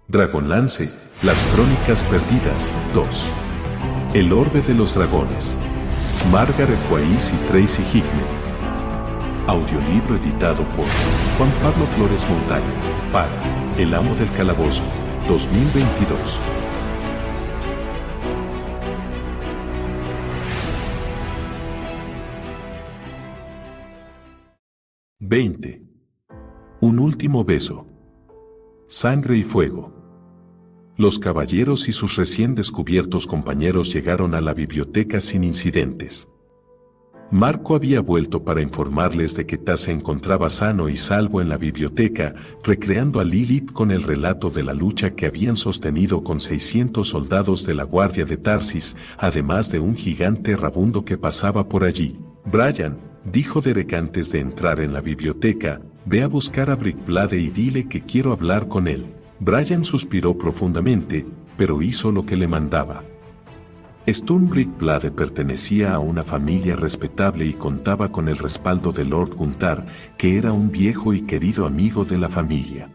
Dragonlance, las crónicas perdidas, 2. El orbe de los dragones. Margaret Weis y Tracy Hickman. Audiolibro editado por Juan Pablo Flores Montaña, para El Amo del Calabozo, 2022. ¡20! Un último beso. Sangre y fuego. Los caballeros y sus recién descubiertos compañeros llegaron a la biblioteca sin incidentes. Marco había vuelto para informarles de que Taz se encontraba sano y salvo en la biblioteca, recreando a Lilith con el relato de la lucha que habían sostenido con 600 soldados de la guardia de Tarsis, además de un gigante errabundo que pasaba por allí. Brian, dijo Derek antes de entrar en la biblioteca, ve a buscar a Brickblade y dile que quiero hablar con él. Brian suspiró profundamente, pero hizo lo que le mandaba. Sturm Brickblade pertenecía a una familia respetable y contaba con el respaldo de Lord Guntar, que era un viejo y querido amigo de la familia.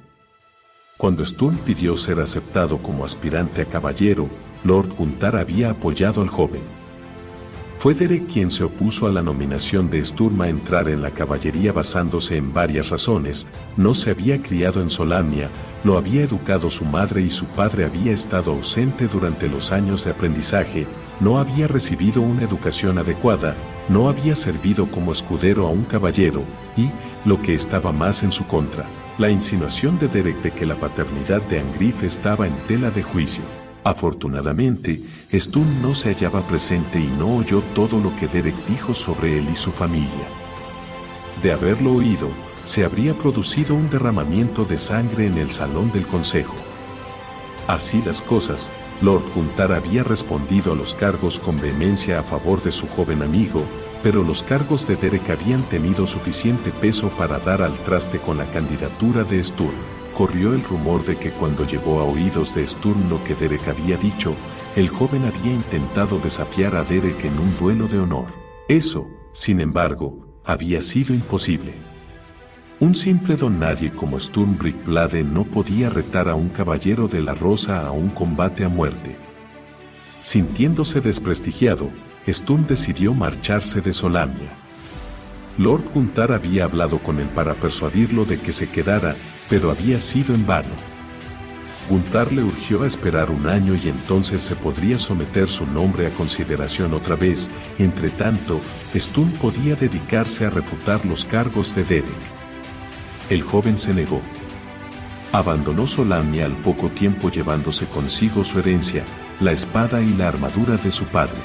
Cuando Sturm pidió ser aceptado como aspirante a caballero, Lord Guntar había apoyado al joven. Fue Derek quien se opuso a la nominación de Sturm a entrar en la caballería basándose en varias razones. No se había criado en Solamnia, lo había educado su madre y su padre había estado ausente durante los años de aprendizaje, no había recibido una educación adecuada, no había servido como escudero a un caballero, y, lo que estaba más en su contra, la insinuación de Derek de que la paternidad de Angriff estaba en tela de juicio. Afortunadamente, Sturm no se hallaba presente y no oyó todo lo que Derek dijo sobre él y su familia. De haberlo oído, se habría producido un derramamiento de sangre en el salón del consejo. Así las cosas, Lord Guntar había respondido a los cargos con vehemencia a favor de su joven amigo, pero los cargos de Derek habían tenido suficiente peso para dar al traste con la candidatura de Sturm. Corrió el rumor de que cuando llegó a oídos de Sturm lo que Derek había dicho, el joven había intentado desafiar a Derek en un duelo de honor. Eso, sin embargo, había sido imposible. Un simple don nadie como Sturm Brickblade no podía retar a un caballero de la Rosa a un combate a muerte. Sintiéndose desprestigiado, Sturm decidió marcharse de Solamnia. Lord Guntar había hablado con él para persuadirlo de que se quedara, pero había sido en vano. Guntar le urgió a esperar un año y entonces se podría someter su nombre a consideración otra vez. Entre tanto, Sturm podía dedicarse a refutar los cargos de Derek. El joven se negó. Abandonó Solamnia al poco tiempo llevándose consigo su herencia, la espada y la armadura de su padre.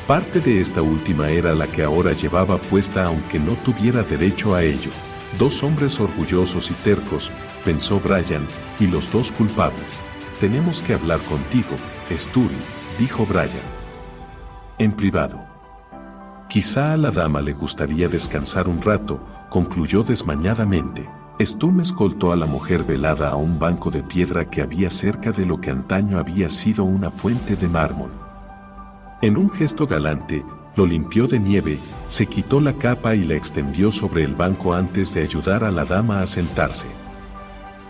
Parte de esta última era la que ahora llevaba puesta aunque no tuviera derecho a ello. Dos hombres orgullosos y tercos, pensó Brian, y los dos culpables. Tenemos que hablar contigo, Sturm, dijo Brian. En privado. Quizá a la dama le gustaría descansar un rato, concluyó desmañadamente. Sturm escoltó a la mujer velada a un banco de piedra que había cerca de lo que antaño había sido una fuente de mármol. En un gesto galante, lo limpió de nieve, se quitó la capa y la extendió sobre el banco antes de ayudar a la dama a sentarse.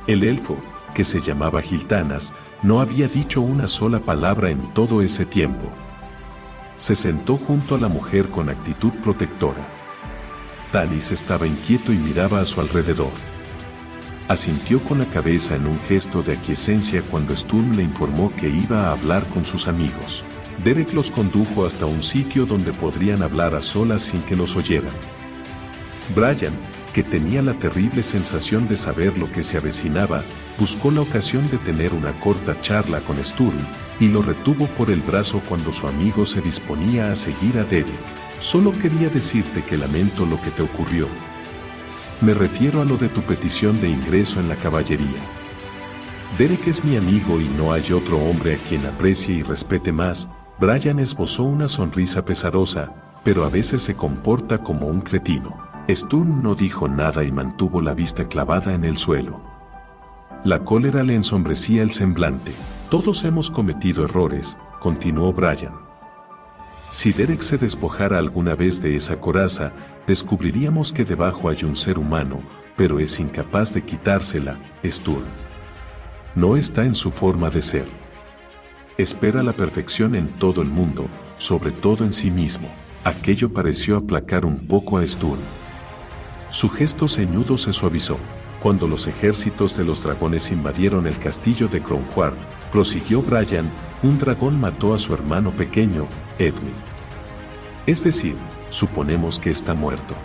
El elfo, que se llamaba Giltanas, no había dicho una sola palabra en todo ese tiempo. Se sentó junto a la mujer con actitud protectora. Talis estaba inquieto y miraba a su alrededor. Asintió con la cabeza en un gesto de aquiescencia cuando Sturm le informó que iba a hablar con sus amigos. Derek los condujo hasta un sitio donde podrían hablar a solas sin que los oyeran. Brian, que tenía la terrible sensación de saber lo que se avecinaba, buscó la ocasión de tener una corta charla con Sturm, y lo retuvo por el brazo cuando su amigo se disponía a seguir a Derek. Solo quería decirte que lamento lo que te ocurrió. Me refiero a lo de tu petición de ingreso en la caballería. Derek es mi amigo y no hay otro hombre a quien aprecie y respete más. Brian esbozó una sonrisa pesarosa, pero a veces se comporta como un cretino. Sturm no dijo nada y mantuvo la vista clavada en el suelo. La cólera le ensombrecía el semblante. Todos hemos cometido errores, continuó Brian. Si Derek se despojara alguna vez de esa coraza, descubriríamos que debajo hay un ser humano, pero es incapaz de quitársela, Sturm. no está en su forma de ser. Espera la perfección en todo el mundo, sobre todo en sí mismo. Aquello pareció aplacar un poco a Sturm. Su gesto ceñudo se suavizó. Cuando los ejércitos de los dragones invadieron el castillo de Kronhwar, prosiguió Brian, un dragón mató a su hermano pequeño, Edwin. Es decir, suponemos que está muerto.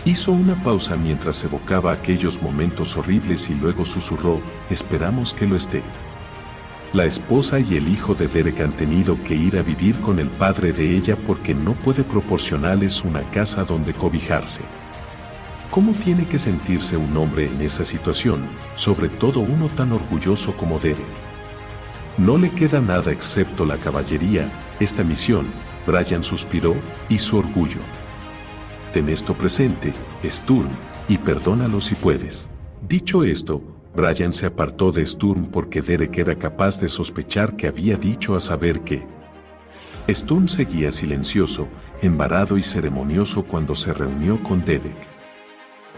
Hizo una pausa mientras evocaba aquellos momentos horribles y luego susurró, esperamos que lo esté. La esposa y el hijo de Derek han tenido que ir a vivir con el padre de ella porque no puede proporcionarles una casa donde cobijarse. ¿Cómo tiene que sentirse un hombre en esa situación, sobre todo uno tan orgulloso como Derek? No le queda nada excepto la caballería, esta misión, Brian suspiró, y su orgullo. Ten esto presente, Sturm, y perdónalo si puedes. Dicho esto, Brian se apartó de Sturm porque Derek era capaz de sospechar que había dicho a saber qué. Sturm seguía silencioso, embarado y ceremonioso cuando se reunió con Derek.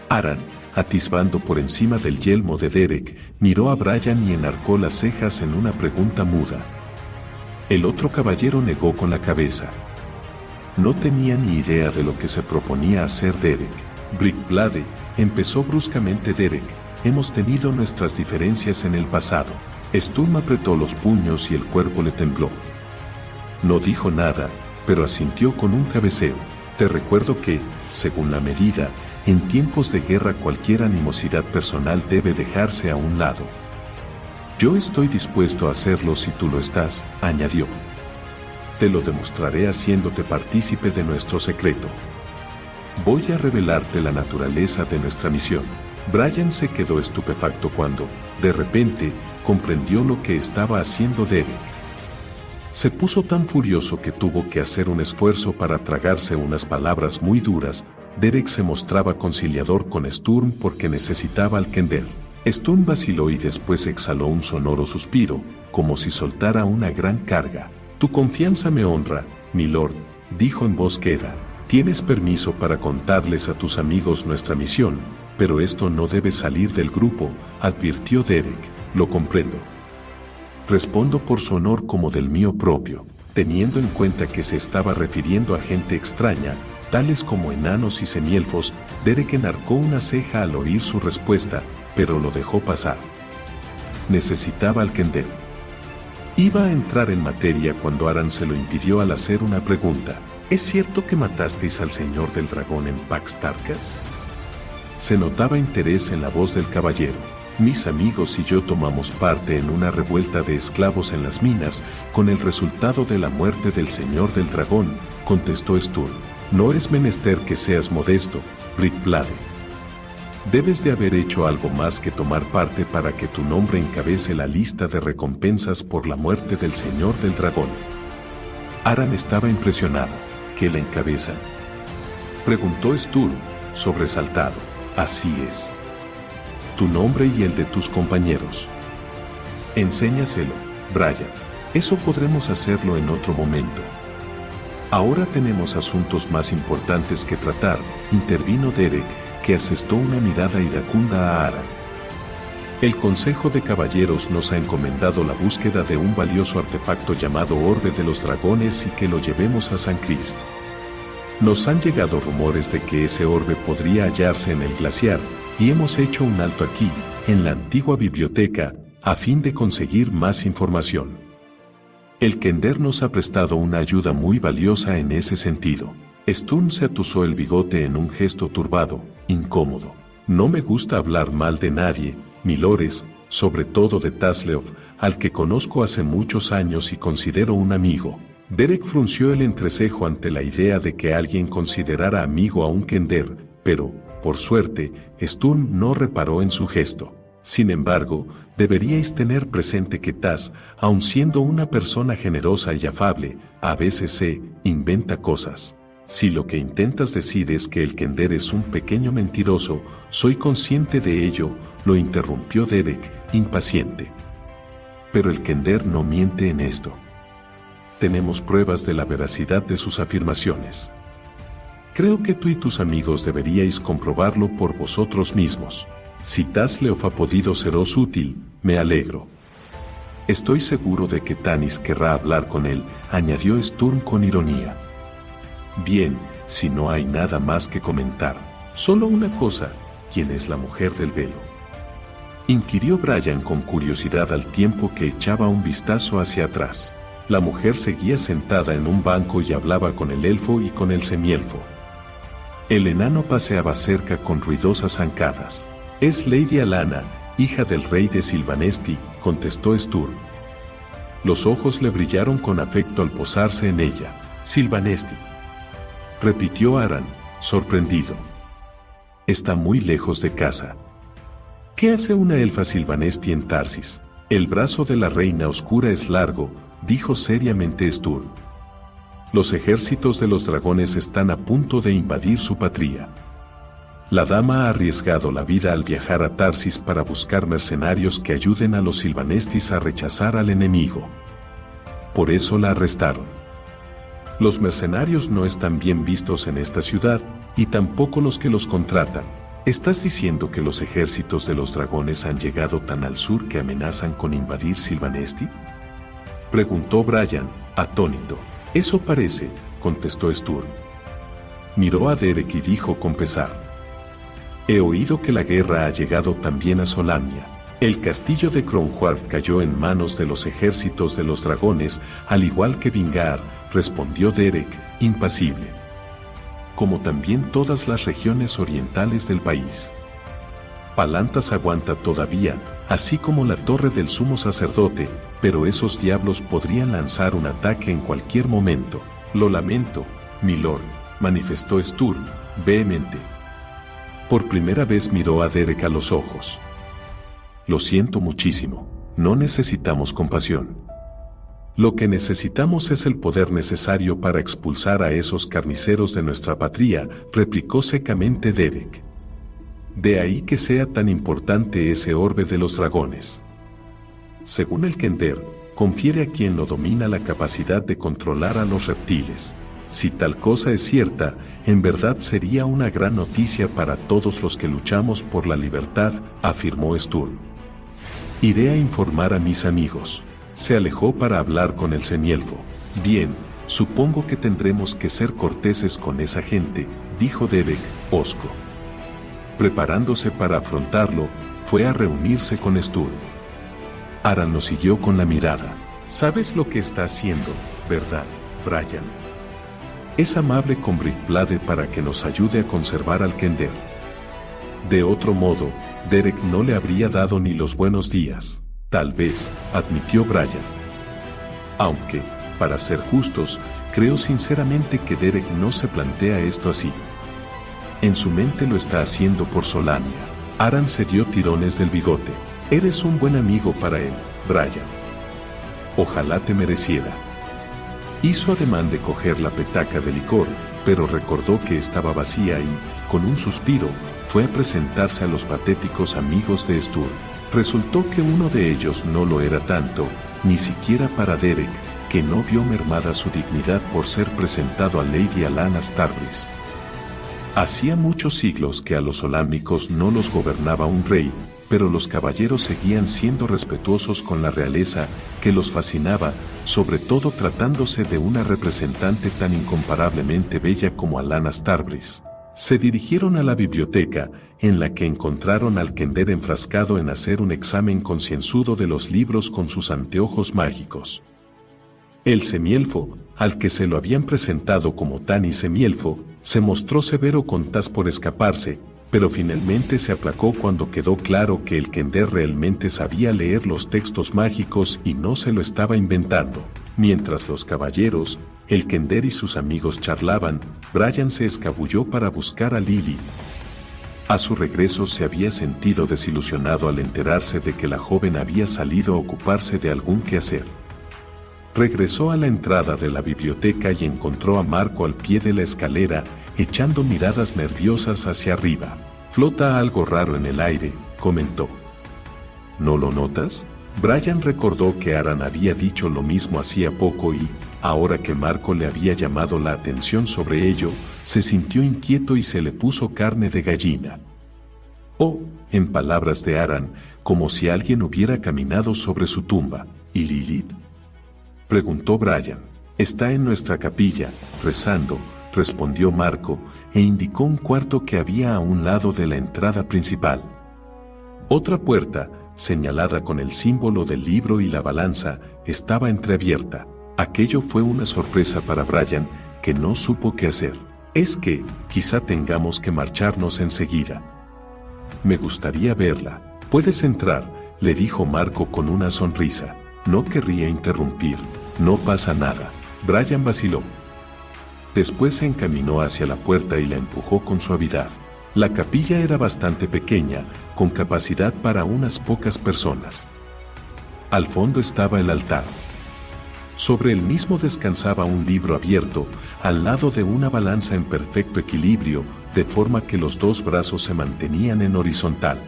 Aran, atisbando por encima del yelmo de Derek, miró a Brian y enarcó las cejas en una pregunta muda. El otro caballero negó con la cabeza. No tenía ni idea de lo que se proponía hacer Derek. Brickblade, empezó bruscamente Derek, hemos tenido nuestras diferencias en el pasado. Sturm apretó los puños y el cuerpo le tembló. No dijo nada, pero asintió con un cabeceo. Te recuerdo que, según la medida, en tiempos de guerra cualquier animosidad personal debe dejarse a un lado. Yo estoy dispuesto a hacerlo si tú lo estás, añadió. Te lo demostraré haciéndote partícipe de nuestro secreto. Voy a revelarte la naturaleza de nuestra misión. Brian se quedó estupefacto cuando, de repente, comprendió lo que estaba haciendo Derek. Se puso tan furioso que tuvo que hacer un esfuerzo para tragarse unas palabras muy duras. Derek se mostraba conciliador con Sturm porque necesitaba al Kender. Sturm vaciló y después exhaló un sonoro suspiro, como si soltara una gran carga. Tu confianza me honra, mi lord, dijo en voz queda. Tienes permiso para contarles a tus amigos nuestra misión, pero esto no debe salir del grupo, advirtió Derek. Lo comprendo. Respondo por su honor como del mío propio, teniendo en cuenta que se estaba refiriendo a gente extraña, tales como enanos y semielfos. Derek enarcó una ceja al oír su respuesta, pero lo dejó pasar. Necesitaba al Kender. Iba a entrar en materia cuando Aran se lo impidió al hacer una pregunta. ¿Es cierto que matasteis al señor del dragón en Pax Tarkas? Se notaba interés en la voz del caballero. Mis amigos y yo tomamos parte en una revuelta de esclavos en las minas, con el resultado de la muerte del señor del dragón, contestó Sturm. No es menester que seas modesto, Brickblade. Debes de haber hecho algo más que tomar parte para que tu nombre encabece la lista de recompensas por la muerte del señor del dragón. Aran estaba impresionado. ¿Qué la encabezan? Preguntó Sturm, sobresaltado. Así es. Tu nombre y el de tus compañeros. Enséñaselo, Brian. Eso podremos hacerlo en otro momento. Ahora tenemos asuntos más importantes que tratar, intervino Derek, que asestó una mirada iracunda a Aran. El Consejo de Caballeros nos ha encomendado la búsqueda de un valioso artefacto llamado Orbe de los Dragones y que lo llevemos a San Crist. Nos han llegado rumores de que ese orbe podría hallarse en el glaciar, y hemos hecho un alto aquí, en la antigua biblioteca, a fin de conseguir más información. El Kender nos ha prestado una ayuda muy valiosa en ese sentido. Sturm se atusó el bigote en un gesto turbado, incómodo. No me gusta hablar mal de nadie, milores, sobre todo de Tasleov, al que conozco hace muchos años y considero un amigo. Derek frunció el entrecejo ante la idea de que alguien considerara amigo a un Kender, pero, por suerte, Sturm no reparó en su gesto. Sin embargo, deberíais tener presente que Taz, aun siendo una persona generosa y afable, a veces se inventa cosas. Si lo que intentas decir es que el Kender es un pequeño mentiroso, soy consciente de ello, lo interrumpió Derek, impaciente. Pero el Kender no miente en esto. Tenemos pruebas de la veracidad de sus afirmaciones. Creo que tú y tus amigos deberíais comprobarlo por vosotros mismos. Si Tasleof ha podido seros útil, me alegro. Estoy seguro de que Tanis querrá hablar con él, añadió Sturm con ironía. Bien, si no hay nada más que comentar, solo una cosa, ¿quién es la mujer del velo? Inquirió Brian con curiosidad al tiempo que echaba un vistazo hacia atrás. La mujer seguía sentada en un banco y hablaba con el elfo y con el semielfo. El enano paseaba cerca con ruidosas zancadas. Es Lady Alanna, hija del rey de Silvanesti, contestó Sturm. Los ojos le brillaron con afecto al posarse en ella. Silvanesti, repitió Aran, sorprendido. Está muy lejos de casa. ¿Qué hace una elfa Silvanesti en Tarsis? El brazo de la reina oscura es largo, dijo seriamente Sturm. Los ejércitos de los dragones están a punto de invadir su patria. La dama ha arriesgado la vida al viajar a Tarsis para buscar mercenarios que ayuden a los Silvanestis a rechazar al enemigo. Por eso la arrestaron. Los mercenarios no están bien vistos en esta ciudad, y tampoco los que los contratan. ¿Estás diciendo que los ejércitos de los dragones han llegado tan al sur que amenazan con invadir Silvanesti? Preguntó Brian, atónito. Eso parece, contestó Sturm. Miró a Derek y dijo con pesar. He oído que la guerra ha llegado también a Solamnia. El castillo de Kronhwarp cayó en manos de los ejércitos de los dragones, al igual que Vingar, respondió Derek, impasible. Como también todas las regiones orientales del país. Palantas aguanta todavía, así como la torre del sumo sacerdote, pero esos diablos podrían lanzar un ataque en cualquier momento. Lo lamento, milord, manifestó Sturm, vehemente. Por primera vez miró a Derek a los ojos. Lo siento muchísimo, no necesitamos compasión. Lo que necesitamos es el poder necesario para expulsar a esos carniceros de nuestra patria, replicó secamente Derek. De ahí que sea tan importante ese orbe de los dragones. Según el Kender, confiere a quien lo domina la capacidad de controlar a los reptiles. Si tal cosa es cierta, en verdad sería una gran noticia para todos los que luchamos por la libertad, afirmó Sturm. Iré a informar a mis amigos. Se alejó para hablar con el semielfo. Bien, supongo que tendremos que ser corteses con esa gente, dijo Derek, hosco. Preparándose para afrontarlo, fue a reunirse con Sturm. Aran lo siguió con la mirada. Sabes lo que está haciendo, ¿verdad, Brian? Es amable con Brickblade para que nos ayude a conservar al Kender. De otro modo, Derek no le habría dado ni los buenos días. Tal vez, admitió Brian. Aunque, para ser justos, creo sinceramente que Derek no se plantea esto así. En su mente lo está haciendo por Solamnia. Aran se dio tirones del bigote. Eres un buen amigo para él, Brian. Ojalá te mereciera. Hizo ademán de coger la petaca de licor, pero recordó que estaba vacía y, con un suspiro, fue a presentarse a los patéticos amigos de Sturm. Resultó que uno de ellos no lo era tanto, ni siquiera para Derek, que no vio mermada su dignidad por ser presentado a Lady Alanna Starbreeze. Hacía muchos siglos que a los solámnicos no los gobernaba un rey, pero los caballeros seguían siendo respetuosos con la realeza, que los fascinaba, sobre todo tratándose de una representante tan incomparablemente bella como Alanna Starbreeze. Se dirigieron a la biblioteca, en la que encontraron al Kender enfrascado en hacer un examen concienzudo de los libros con sus anteojos mágicos. El semielfo, al que se lo habían presentado como Tanis semielfo, se mostró severo con Tas por escaparse, pero finalmente se aplacó cuando quedó claro que el Kender realmente sabía leer los textos mágicos y no se lo estaba inventando. Mientras los caballeros, el Kender y sus amigos charlaban, Brian se escabulló para buscar a Lily. A su regreso se había sentido desilusionado al enterarse de que la joven había salido a ocuparse de algún quehacer. Regresó a la entrada de la biblioteca y encontró a Marco al pie de la escalera, echando miradas nerviosas hacia arriba. Flota algo raro en el aire, comentó. ¿No lo notas? Brian recordó que Aran había dicho lo mismo hacía poco y, ahora que Marco le había llamado la atención sobre ello, se sintió inquieto y se le puso carne de gallina. Oh, en palabras de Aran, como si alguien hubiera caminado sobre su tumba. ¿Y Lilith?, preguntó Brian. Está en nuestra capilla, rezando, respondió Marco, e indicó un cuarto que había a un lado de la entrada principal. Otra puerta, señalada con el símbolo del libro y la balanza, estaba entreabierta. Aquello fue una sorpresa para Brian, que no supo qué hacer. Es que, quizá tengamos que marcharnos enseguida. Me gustaría verla. Puedes entrar, le dijo Marco con una sonrisa. No querría interrumpir. No pasa nada. Brian vaciló. Después se encaminó hacia la puerta y la empujó con suavidad. La capilla era bastante pequeña, con capacidad para unas pocas personas. Al fondo estaba el altar. Sobre el mismo descansaba un libro abierto, al lado de una balanza en perfecto equilibrio, de forma que los dos brazos se mantenían en horizontal.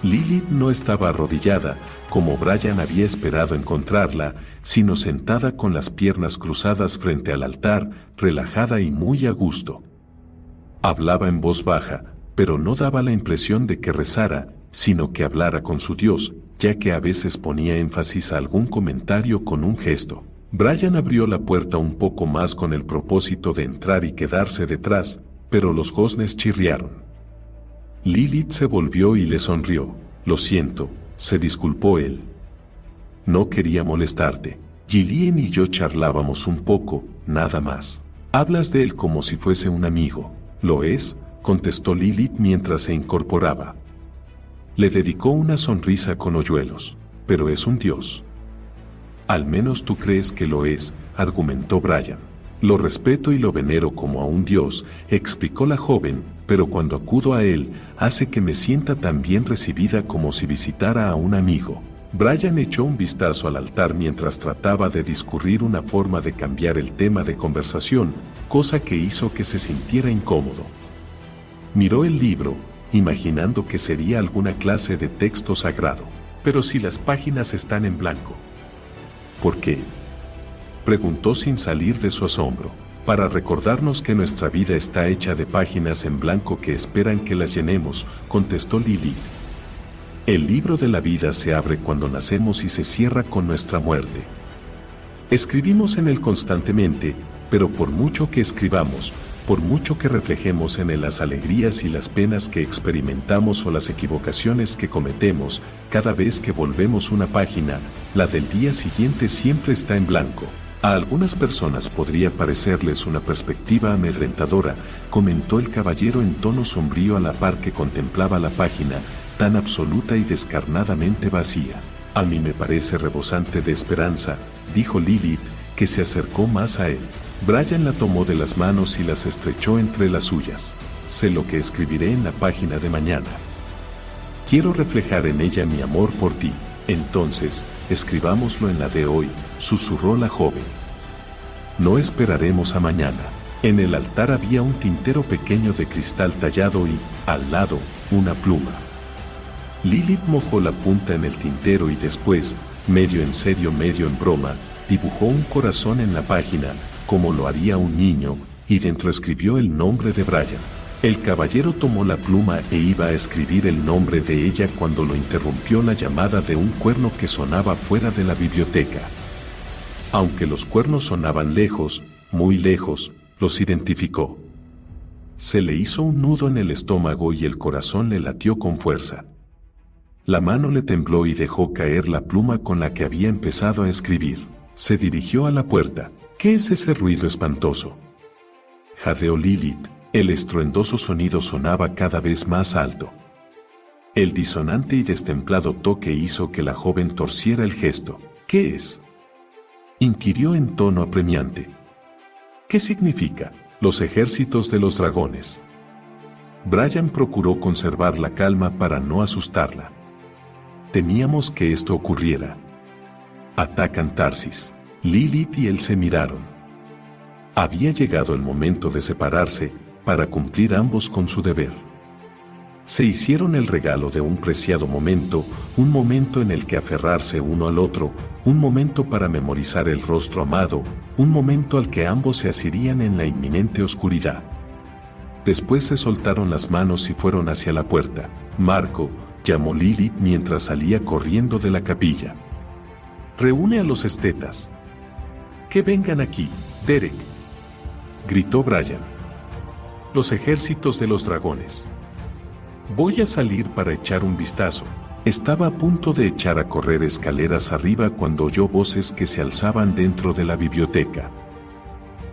Lilith no estaba arrodillada, como Brian había esperado encontrarla, sino sentada con las piernas cruzadas frente al altar, relajada y muy a gusto. Hablaba en voz baja, pero no daba la impresión de que rezara, sino que hablara con su Dios, ya que a veces ponía énfasis a algún comentario con un gesto. Brian abrió la puerta un poco más con el propósito de entrar y quedarse detrás, pero los goznes chirriaron. Lilith se volvió y le sonrió. Lo siento, se disculpó él. No quería molestarte. Gillian y yo charlábamos un poco, nada más. Hablas de él como si fuese un amigo. ¿Lo es?, contestó Lilith mientras se incorporaba. Le dedicó una sonrisa con hoyuelos. Pero es un dios. Al menos tú crees que lo es, argumentó Brian. Lo respeto y lo venero como a un dios, explicó la joven, pero cuando acudo a él, hace que me sienta tan bien recibida como si visitara a un amigo. Brian echó un vistazo al altar mientras trataba de discurrir una forma de cambiar el tema de conversación, cosa que hizo que se sintiera incómodo. Miró el libro, imaginando que sería alguna clase de texto sagrado. Pero si las páginas están en blanco. ¿Por qué?, preguntó sin salir de su asombro. Para recordarnos que nuestra vida está hecha de páginas en blanco que esperan que las llenemos, contestó Lilith. El libro de la vida se abre cuando nacemos y se cierra con nuestra muerte. Escribimos en él constantemente, pero por mucho que escribamos, por mucho que reflejemos en él las alegrías y las penas que experimentamos o las equivocaciones que cometemos, cada vez que volvemos una página, la del día siguiente siempre está en blanco. A algunas personas podría parecerles una perspectiva amedrentadora, comentó el caballero en tono sombrío a la par que contemplaba la página, tan absoluta y descarnadamente vacía. A mí me parece rebosante de esperanza, dijo Lilith, que se acercó más a él. Brian la tomó de las manos y las estrechó entre las suyas. Sé lo que escribiré en la página de mañana. Quiero reflejar en ella mi amor por ti. Entonces, escribámoslo en la de hoy, susurró la joven. No esperaremos a mañana. En el altar había un tintero pequeño de cristal tallado y, al lado, una pluma. Lilith mojó la punta en el tintero y después, medio en serio medio en broma, dibujó un corazón en la página, como lo haría un niño, y dentro escribió el nombre de Brian. El caballero tomó la pluma e iba a escribir el nombre de ella cuando lo interrumpió la llamada de un cuerno que sonaba fuera de la biblioteca. Aunque los cuernos sonaban lejos, muy lejos, los identificó. Se le hizo un nudo en el estómago y el corazón le latió con fuerza. La mano le tembló y dejó caer la pluma con la que había empezado a escribir. Se dirigió a la puerta. ¿Qué es ese ruido espantoso?, jadeó Lilith. El estruendoso sonido sonaba cada vez más alto. El disonante y destemplado toque hizo que la joven torciera el gesto. ¿Qué es?, inquirió en tono apremiante. ¿Qué significa? Los ejércitos de los dragones. Brian procuró conservar la calma para no asustarla. Temíamos que esto ocurriera. Atacan Tarsis. Lilith y él se miraron. Había llegado el momento de separarse, para cumplir ambos con su deber. Se hicieron el regalo de un preciado momento, un momento en el que aferrarse uno al otro, un momento para memorizar el rostro amado, un momento al que ambos se asirían en la inminente oscuridad. Después se soltaron las manos y fueron hacia la puerta. Marco, llamó Lilith mientras salía corriendo de la capilla. Reúne a los estetas. Que vengan aquí, Derek, gritó Brian. Los ejércitos de los dragones. Voy a salir para echar un vistazo. Estaba a punto de echar a correr escaleras arriba cuando oyó voces que se alzaban dentro de la biblioteca.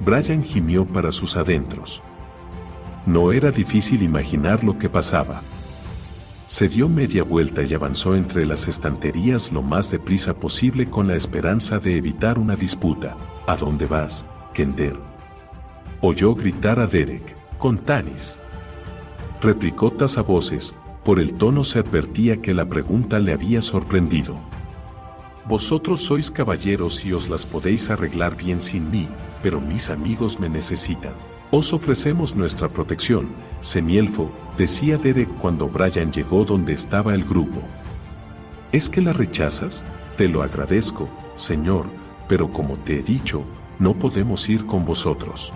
Brian gimió para sus adentros. No era difícil imaginar lo que pasaba. Se dio media vuelta y avanzó entre las estanterías lo más deprisa posible con la esperanza de evitar una disputa. ¿A dónde vas, Kender?, oyó gritar a Derek. Con Tanis, replicó tasavoces. Por el tono se advertía que la pregunta le había sorprendido. Vosotros sois caballeros y os las podéis arreglar bien sin mí, pero mis amigos me necesitan. Os ofrecemos nuestra protección, semielfo, decía Derek cuando Brian llegó donde estaba el grupo. ¿Es que la rechazas? Te lo agradezco, señor, pero como te he dicho, no podemos ir con vosotros.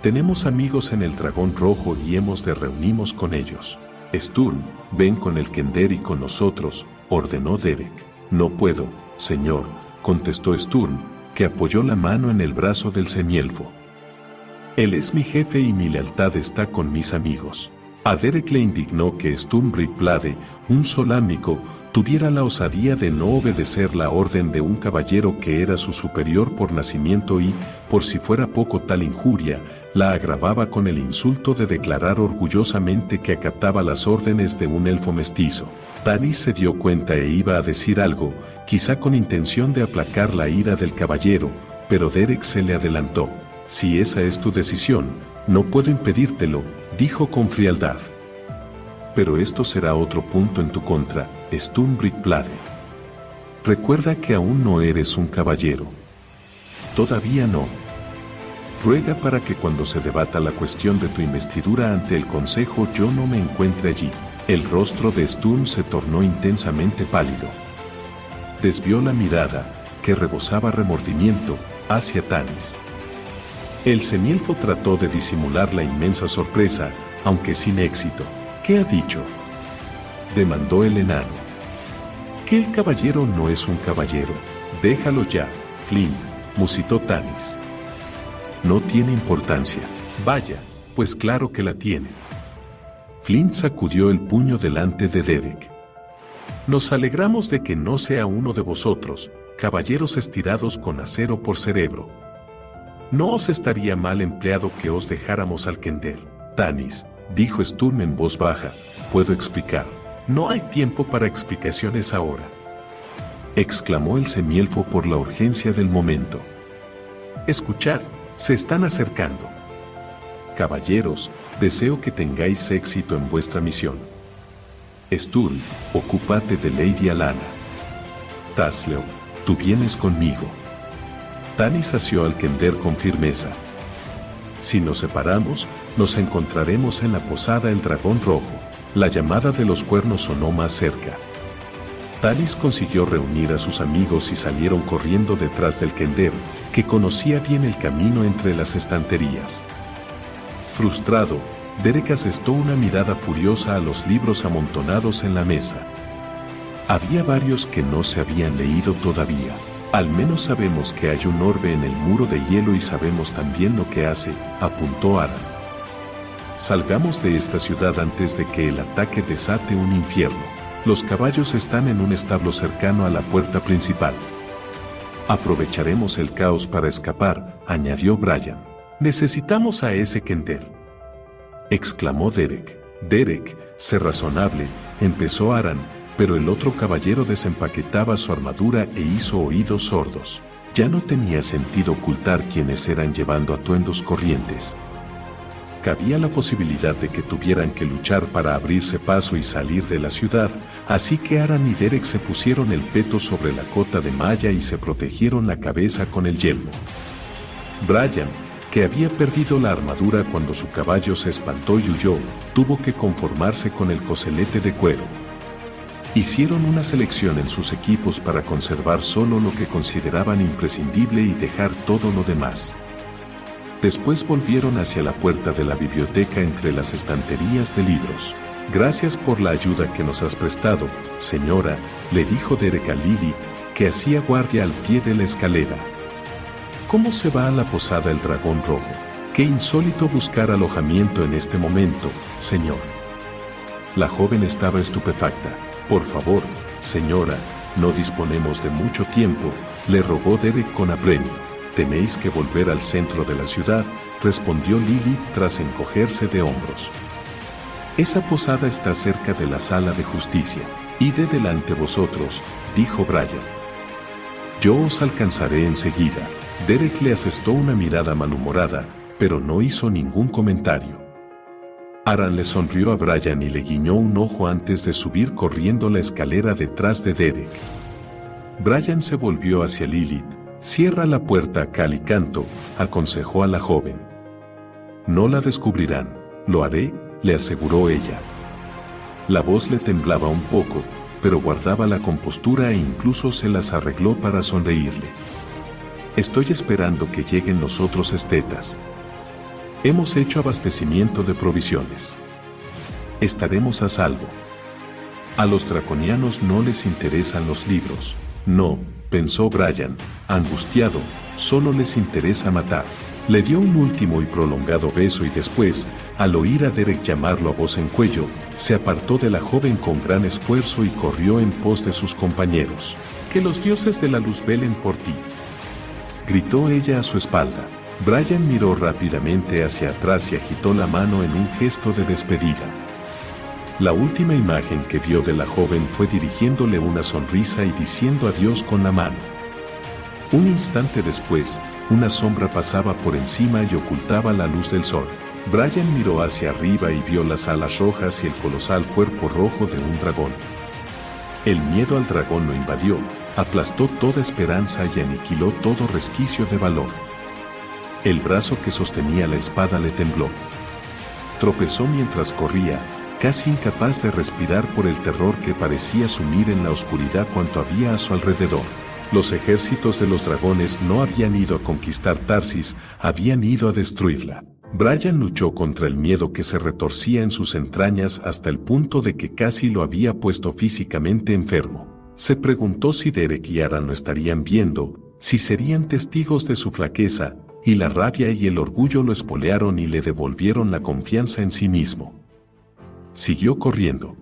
Tenemos amigos en el Dragón Rojo y hemos de reunirnos con ellos. Sturm, ven con el Kender y con nosotros, ordenó Derek. No puedo, señor, contestó Sturm, que apoyó la mano en el brazo del semielfo. Él es mi jefe y mi lealtad está con mis amigos. A Derek le indignó que Sturm Brickblade, un solámico, tuviera la osadía de no obedecer la orden de un caballero que era su superior por nacimiento y, por si fuera poco tal injuria, la agravaba con el insulto de declarar orgullosamente que acataba las órdenes de un elfo mestizo. Tanis se dio cuenta e iba a decir algo, quizá con intención de aplacar la ira del caballero, pero Derek se le adelantó. Si esa es tu decisión, no puedo impedírtelo, dijo con frialdad. Pero esto será otro punto en tu contra, Sturm Brickblade. Recuerda que aún no eres un caballero. Todavía no. Ruega para que cuando se debata la cuestión de tu investidura ante el consejo yo no me encuentre allí. El rostro de Sturm se tornó intensamente pálido. Desvió la mirada, que rebosaba remordimiento, hacia Tanis. El semielfo trató de disimular la inmensa sorpresa, aunque sin éxito. ¿Qué ha dicho?, demandó el enano. Que el caballero no es un caballero. Déjalo ya, Flint, musitó Tanis. No tiene importancia. Vaya, pues claro que la tiene. Flint sacudió el puño delante de Derek. Nos alegramos de que no sea uno de vosotros, caballeros estirados con acero por cerebro. No os estaría mal empleado que os dejáramos al Kender. Tanis, dijo Sturm en voz baja, puedo explicar. No hay tiempo para explicaciones ahora, exclamó el semielfo por la urgencia del momento. Escuchad, se están acercando. Caballeros, deseo que tengáis éxito en vuestra misión. Sturm, ocúpate de Lady Alana. Taslev, tú vienes conmigo. Tanis asió al Kender con firmeza. Si nos separamos, nos encontraremos en la posada El Dragón Rojo. La llamada de los cuernos sonó más cerca. Tanis consiguió reunir a sus amigos y salieron corriendo detrás del Kender, que conocía bien el camino entre las estanterías. Frustrado, Derek asestó una mirada furiosa a los libros amontonados en la mesa. Había varios que no se habían leído todavía. Al menos sabemos que hay un orbe en el muro de hielo y sabemos también lo que hace, apuntó Aran. Salgamos de esta ciudad antes de que el ataque desate un infierno. Los caballos están en un establo cercano a la puerta principal. Aprovecharemos el caos para escapar, añadió Brian. Necesitamos a ese Kender, exclamó Derek. Derek, sé razonable, empezó Aran, pero el otro caballero desempaquetaba su armadura e hizo oídos sordos. Ya no tenía sentido ocultar quiénes eran llevando atuendos corrientes. Cabía la posibilidad de que tuvieran que luchar para abrirse paso y salir de la ciudad, así que Aran y Derek se pusieron el peto sobre la cota de malla y se protegieron la cabeza con el yelmo. Brian, que había perdido la armadura cuando su caballo se espantó y huyó, tuvo que conformarse con el coselete de cuero. Hicieron una selección en sus equipos para conservar solo lo que consideraban imprescindible y dejar todo lo demás. Después volvieron hacia la puerta de la biblioteca entre las estanterías de libros. Gracias por la ayuda que nos has prestado, señora, le dijo Derek a Lilith, que hacía guardia al pie de la escalera. ¿Cómo se va a la posada el dragón rojo? Qué insólito buscar alojamiento en este momento, señor. La joven estaba estupefacta. Por favor, señora, no disponemos de mucho tiempo, le rogó Derek con apremio. Tenéis que volver al centro de la ciudad, respondió Lilith tras encogerse de hombros. Esa posada está cerca de la sala de justicia. Id delante vosotros, dijo Brian. Yo os alcanzaré enseguida. Derek le asestó una mirada malhumorada, pero no hizo ningún comentario. Aran le sonrió a Brian y le guiñó un ojo antes de subir corriendo la escalera detrás de Derek. Brian se volvió hacia Lilith. Cierra la puerta a cal y canto, aconsejó a la joven. No la descubrirán. Lo haré, le aseguró ella. La voz le temblaba un poco, pero guardaba la compostura e incluso se las arregló para sonreírle. Estoy esperando que lleguen los otros estetas. Hemos hecho abastecimiento de provisiones. Estaremos a salvo. A los draconianos no les interesan los libros. No, pensó Brian, angustiado, solo les interesa matar. Le dio un último y prolongado beso y después, al oír a Derek llamarlo a voz en cuello, se apartó de la joven con gran esfuerzo y corrió en pos de sus compañeros. Que los dioses de la luz velen por ti, gritó ella a su espalda. Brian miró rápidamente hacia atrás y agitó la mano en un gesto de despedida. La última imagen que vio de la joven fue dirigiéndole una sonrisa y diciendo adiós con la mano. Un instante después, una sombra pasaba por encima y ocultaba la luz del sol. Brian miró hacia arriba y vio las alas rojas y el colosal cuerpo rojo de un dragón. El miedo al dragón lo invadió, aplastó toda esperanza y aniquiló todo resquicio de valor. El brazo que sostenía la espada le tembló. Tropezó mientras corría, casi incapaz de respirar por el terror que parecía sumir en la oscuridad cuanto había a su alrededor. Los ejércitos de los dragones no habían ido a conquistar Tarsis, habían ido a destruirla. Brian luchó contra el miedo que se retorcía en sus entrañas hasta el punto de que casi lo había puesto físicamente enfermo. Se preguntó si Derek y Aran lo estarían viendo, si serían testigos de su flaqueza, y la rabia y el orgullo lo espolearon y le devolvieron la confianza en sí mismo. Siguió corriendo.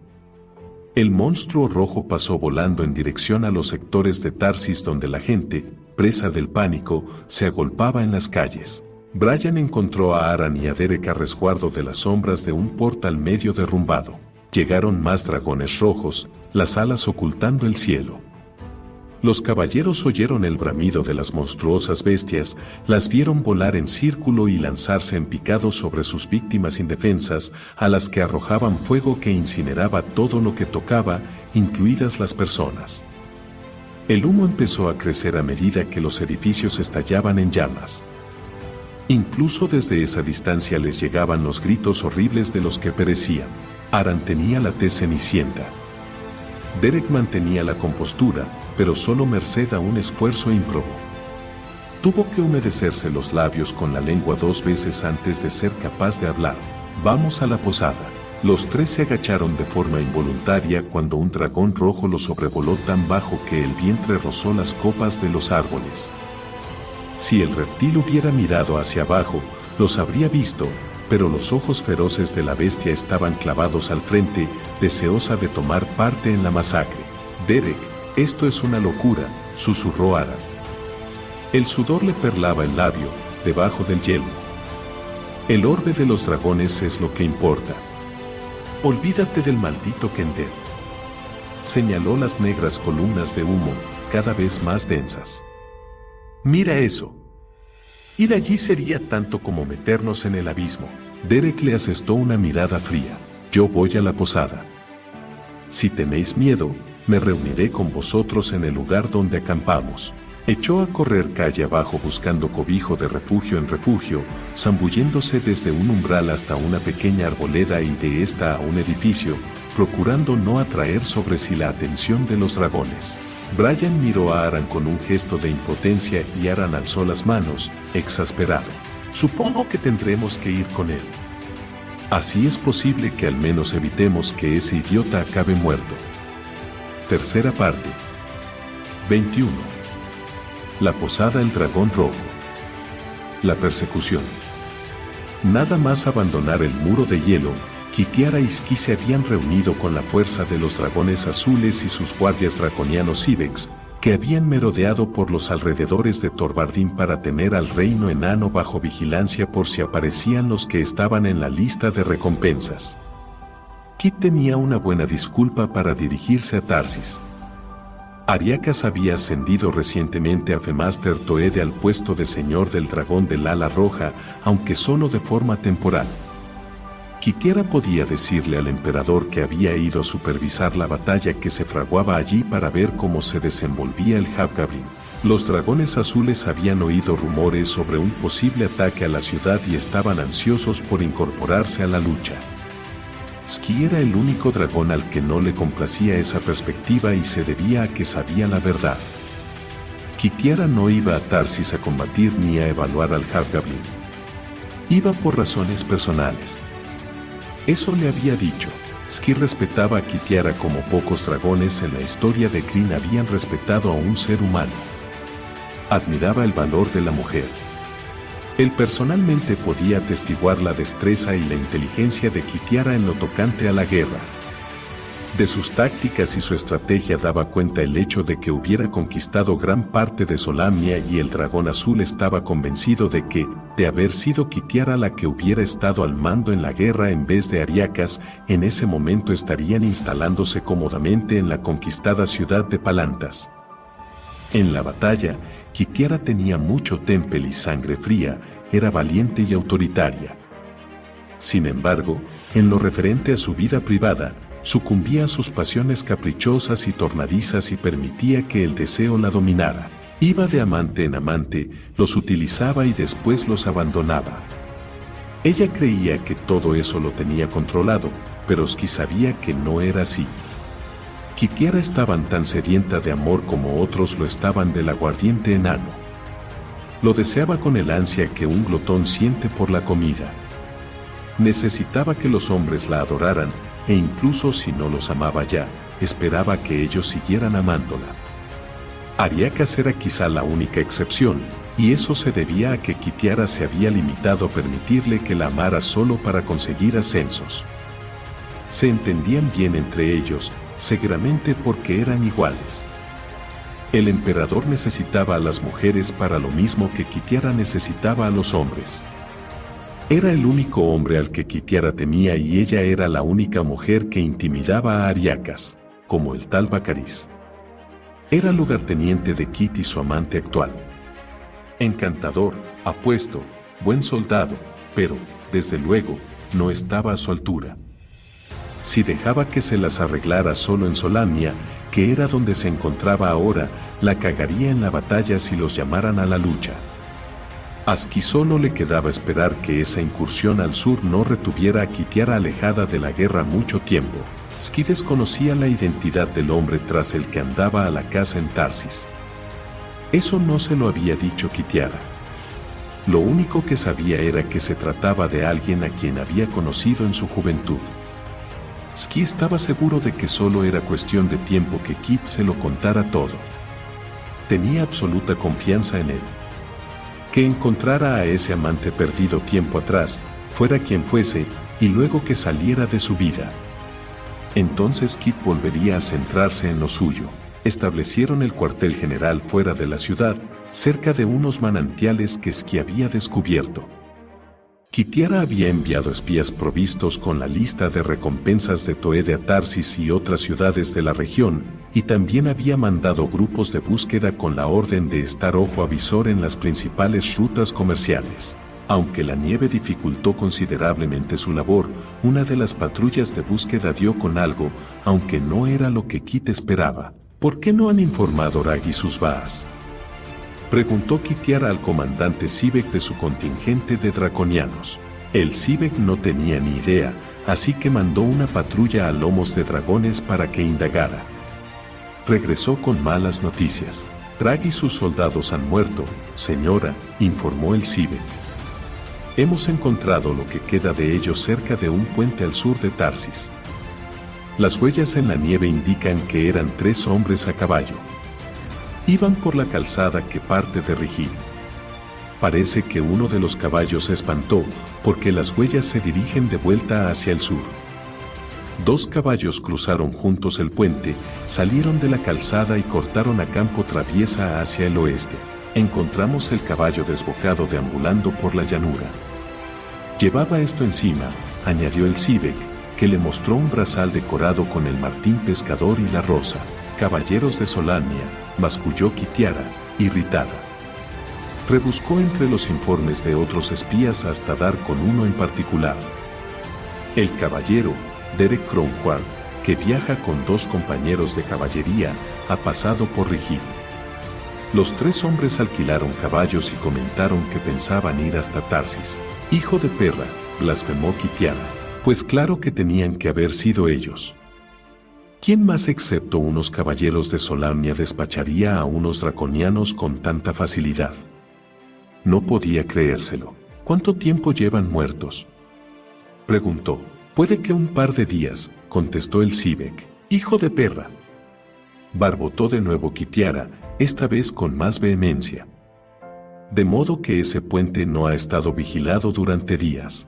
El monstruo rojo pasó volando en dirección a los sectores de Tarsis donde la gente, presa del pánico, se agolpaba en las calles. Brian encontró a Aran y a Derek a resguardo de las sombras de un portal medio derrumbado. Llegaron más dragones rojos, las alas ocultando el cielo. Los caballeros oyeron el bramido de las monstruosas bestias, las vieron volar en círculo y lanzarse en picado sobre sus víctimas indefensas, a las que arrojaban fuego que incineraba todo lo que tocaba, incluidas las personas. El humo empezó a crecer a medida que los edificios estallaban en llamas. Incluso desde esa distancia les llegaban los gritos horribles de los que perecían. Aran tenía la tez cenicienta. Derek mantenía la compostura, pero solo merced a un esfuerzo ímprobo. Tuvo que humedecerse los labios con la lengua 2 veces antes de ser capaz de hablar. Vamos a la posada. Los 3 se agacharon de forma involuntaria cuando un dragón rojo los sobrevoló tan bajo que el vientre rozó las copas de los árboles. Si el reptil hubiera mirado hacia abajo, los habría visto, pero los ojos feroces de la bestia estaban clavados al frente, deseosa de tomar parte en la masacre. Derek, esto es una locura, susurró Aran. El sudor le perlaba el labio, debajo del yelmo. El orbe de los dragones es lo que importa. Olvídate del maldito Kender. Señaló las negras columnas de humo, cada vez más densas. Mira eso. Ir allí sería tanto como meternos en el abismo. Derek le asestó una mirada fría. Yo voy a la posada. Si tenéis miedo, me reuniré con vosotros en el lugar donde acampamos. Echó a correr calle abajo buscando cobijo de refugio en refugio, zambulléndose desde un umbral hasta una pequeña arboleda y de esta a un edificio, procurando no atraer sobre sí la atención de los dragones. Brian miró a Aran con un gesto de impotencia y Aran alzó las manos, exasperado. Supongo que tendremos que ir con él. Así es posible que al menos evitemos que ese idiota acabe muerto. Tercera parte. 21. La posada El Dragón Rojo. La persecución. Nada más abandonar el muro de hielo, Kitiara y Ski se habían reunido con la fuerza de los dragones azules y sus guardias draconianos Ibex, que habían merodeado por los alrededores de Torvardin para tener al reino enano bajo vigilancia por si aparecían los que estaban en la lista de recompensas. Kit tenía una buena disculpa para dirigirse a Tarsis. Ariakas había ascendido recientemente a Femaster Toede al puesto de Señor del Dragón del Ala Roja, aunque solo de forma temporal. Kitiara podía decirle al emperador que había ido a supervisar la batalla que se fraguaba allí para ver cómo se desenvolvía el Hobgoblin. Los dragones azules habían oído rumores sobre un posible ataque a la ciudad y estaban ansiosos por incorporarse a la lucha. Ski era el único dragón al que no le complacía esa perspectiva y se debía a que sabía la verdad. Kitiara no iba a Tarsis a combatir ni a evaluar al Hobgoblin. Iba por razones personales. Eso le había dicho. Ski respetaba a Kitiara como pocos dragones en la historia de Krynn habían respetado a un ser humano. Admiraba el valor de la mujer. Él personalmente podía atestiguar la destreza y la inteligencia de Kitiara en lo tocante a la guerra. De sus tácticas y su estrategia daba cuenta el hecho de que hubiera conquistado gran parte de Solamnia y el dragón azul estaba convencido de que, de haber sido Kitiara la que hubiera estado al mando en la guerra en vez de Ariakas, en ese momento estarían instalándose cómodamente en la conquistada ciudad de Palantas. En la batalla, Kitiara tenía mucho tempel y sangre fría, era valiente y autoritaria. Sin embargo, en lo referente a su vida privada, sucumbía a sus pasiones caprichosas y tornadizas y permitía que el deseo la dominara. Iba de amante en amante, los utilizaba y después los abandonaba. Ella creía que todo eso lo tenía controlado, pero Ski sabía que no era así. Kitiara estaba tan sedienta de amor como otros lo estaban del aguardiente enano. Lo deseaba con el ansia que un glotón siente por la comida. Necesitaba que los hombres la adoraran, e incluso si no los amaba ya, esperaba que ellos siguieran amándola. Ariakas era quizá la única excepción, y eso se debía a que Kitiara se había limitado a permitirle que la amara solo para conseguir ascensos. Se entendían bien entre ellos, seguramente porque eran iguales. El emperador necesitaba a las mujeres para lo mismo que Kitiara necesitaba a los hombres. Era el único hombre al que Kitiara temía y ella era la única mujer que intimidaba a Ariakas, como el tal Baccaris. Era lugarteniente de Kit y su amante actual. Encantador, apuesto, buen soldado, pero, desde luego, no estaba a su altura. Si dejaba que se las arreglara solo en Solamnia, que era donde se encontraba ahora, la cagaría en la batalla si los llamaran a la lucha. A Ski solo le quedaba esperar que esa incursión al sur no retuviera a Kitiara alejada de la guerra mucho tiempo. Ski desconocía la identidad del hombre tras el que andaba a la caza en Tarsis. Eso no se lo había dicho Kitiara. Lo único que sabía era que se trataba de alguien a quien había conocido en su juventud. Ski estaba seguro de que solo era cuestión de tiempo que Kit se lo contara todo. Tenía absoluta confianza en él. Que encontrara a ese amante perdido tiempo atrás, fuera quien fuese, y luego que saliera de su vida. Entonces Kit volvería a centrarse en lo suyo. Establecieron el cuartel general fuera de la ciudad, cerca de unos manantiales que Ski había descubierto. Kitiara había enviado espías provistos con la lista de recompensas de Toede a Tarsis y otras ciudades de la región, y también había mandado grupos de búsqueda con la orden de estar ojo avisor en las principales rutas comerciales. Aunque la nieve dificultó considerablemente su labor, una de las patrullas de búsqueda dio con algo, aunque no era lo que Kit esperaba. ¿Por qué no han informado Rag y sus Baas?, preguntó Kitiara al comandante Sivek de su contingente de draconianos. El Sivek no tenía ni idea, así que mandó una patrulla a lomos de dragones para que indagara. Regresó con malas noticias. Rag y sus soldados han muerto, señora, informó el Sivek. Hemos encontrado lo que queda de ellos cerca de un puente al sur de Tarsis. Las huellas en la nieve indican que eran 3 hombres a caballo. Iban por la calzada que parte de Rigid. Parece que uno de los caballos se espantó, porque las huellas se dirigen de vuelta hacia el sur. 2 caballos cruzaron juntos el puente, salieron de la calzada y cortaron a campo traviesa hacia el oeste. Encontramos el caballo desbocado deambulando por la llanura. Llevaba esto encima, añadió el Sivek, que le mostró un brazal decorado con el martín pescador y la rosa. Caballeros de Solamnia, masculló Kitiara, irritada. Rebuscó entre los informes de otros espías hasta dar con uno en particular. El caballero, Derek Cronquart, que viaja con 2 compañeros de caballería, ha pasado por Rigid. Los 3 hombres alquilaron caballos y comentaron que pensaban ir hasta Tarsis. Hijo de perra, blasfemó Kitiara, pues claro que tenían que haber sido ellos. ¿Quién más excepto unos caballeros de Solamnia despacharía a unos draconianos con tanta facilidad? No podía creérselo. ¿Cuánto tiempo llevan muertos?, preguntó. Puede que un par de días, contestó el Sivek. Hijo de perra, barbotó de nuevo Kitiara, esta vez con más vehemencia. De modo que ese puente no ha estado vigilado durante días.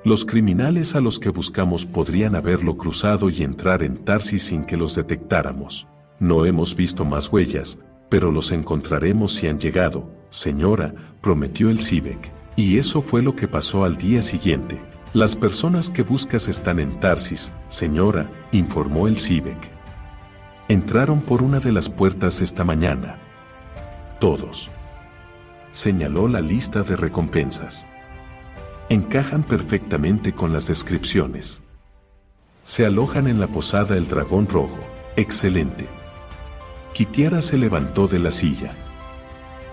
Los criminales a los que buscamos podrían haberlo cruzado y entrar en Tarsis sin que los detectáramos. No hemos visto más huellas, pero los encontraremos si han llegado, señora, prometió el Sivek. Y eso fue lo que pasó al día siguiente. Las personas que buscas están en Tarsis, señora, informó el Sivek. Entraron por una de las puertas esta mañana. Todos. Señaló la lista de recompensas. Encajan perfectamente con las descripciones. Se alojan en la posada El Dragón Rojo. Excelente. Kitiara se levantó de la silla.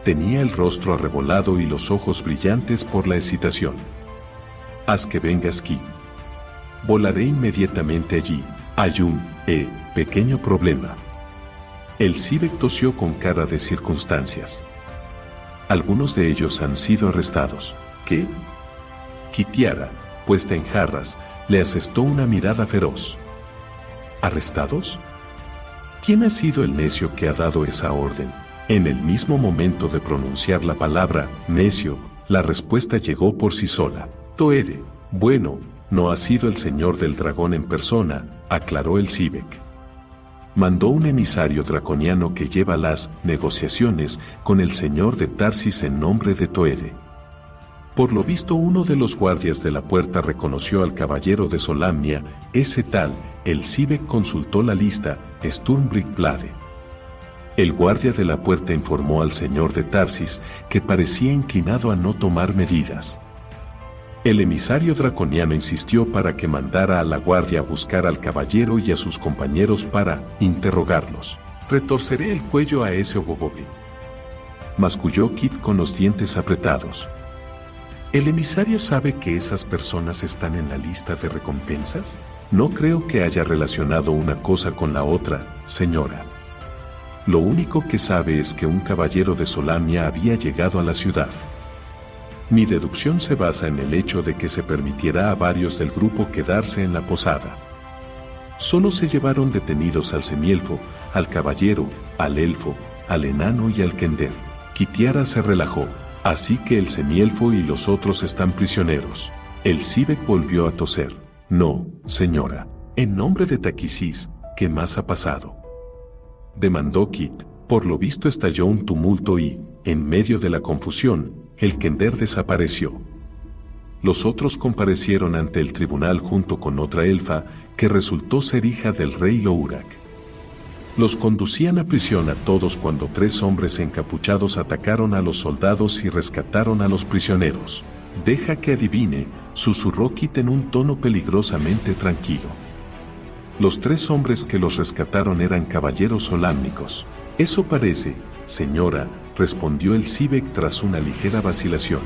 Tenía el rostro arrebolado y los ojos brillantes por la excitación. Haz que vengas aquí. Volaré inmediatamente allí. Hay un, pequeño problema. El Sivek tosió con cara de circunstancias. Algunos de ellos han sido arrestados. ¿Qué? Kitiara, puesta en jarras, le asestó una mirada feroz. ¿Arrestados? ¿Quién ha sido el necio que ha dado esa orden? En el mismo momento de pronunciar la palabra, necio, la respuesta llegó por sí sola. Toede. Bueno, no ha sido el señor del dragón en persona, aclaró el Sivek. Mandó un emisario draconiano que lleva las negociaciones con el señor de Tarsis en nombre de Toede. Por lo visto uno de los guardias de la puerta reconoció al caballero de Solamnia, ese tal, el Sivek consultó la lista, Sturmbrickblade. El guardia de la puerta informó al señor de Tarsis que parecía inclinado a no tomar medidas. El emisario draconiano insistió para que mandara a la guardia a buscar al caballero y a sus compañeros para interrogarlos. Retorceré el cuello a ese ogogoblin, masculló Kit con los dientes apretados. ¿El emisario sabe que esas personas están en la lista de recompensas? No creo que haya relacionado una cosa con la otra, señora. Lo único que sabe es que un caballero de Solamnia había llegado a la ciudad. Mi deducción se basa en el hecho de que se permitiera a varios del grupo quedarse en la posada. Solo se llevaron detenidos al semielfo, al caballero, al elfo, al enano y al kender. Kitiara se relajó. Así que el semielfo y los otros están prisioneros. El Sivek volvió a toser. No, señora. En nombre de Takisis, ¿qué más ha pasado?, demandó Kit. Por lo visto estalló un tumulto y, en medio de la confusión, el kender desapareció. Los otros comparecieron ante el tribunal junto con otra elfa, que resultó ser hija del rey Lourak. Los conducían a prisión a todos cuando 3 hombres encapuchados atacaron a los soldados y rescataron a los prisioneros. Deja que adivine, susurró Kit en un tono peligrosamente tranquilo. Los 3 hombres que los rescataron eran caballeros solámnicos. Eso parece, señora, respondió el Sivek tras una ligera vacilación.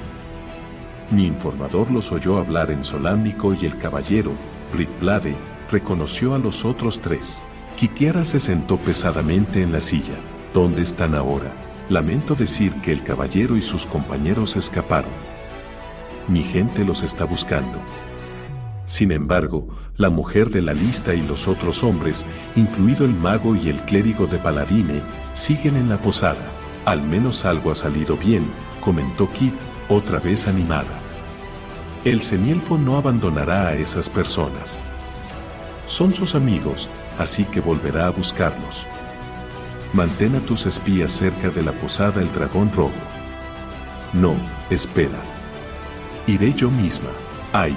Mi informador los oyó hablar en solámnico y el caballero, Brickblade, reconoció a los otros 3. Kitiara se sentó pesadamente en la silla. ¿Dónde están ahora? Lamento decir que el caballero y sus compañeros escaparon. mi gente los está buscando. Sin embargo, la mujer de la lista y los otros hombres, incluido el mago y el clérigo de Paladine, siguen en la posada. Al menos algo ha salido bien, comentó Kit, otra vez animada. El semielfo no abandonará a esas personas. Son sus amigos, así que volverá a buscarlos. Mantén a tus espías cerca de la posada El Dragón Rojo. No, espera. Iré yo misma. Ay,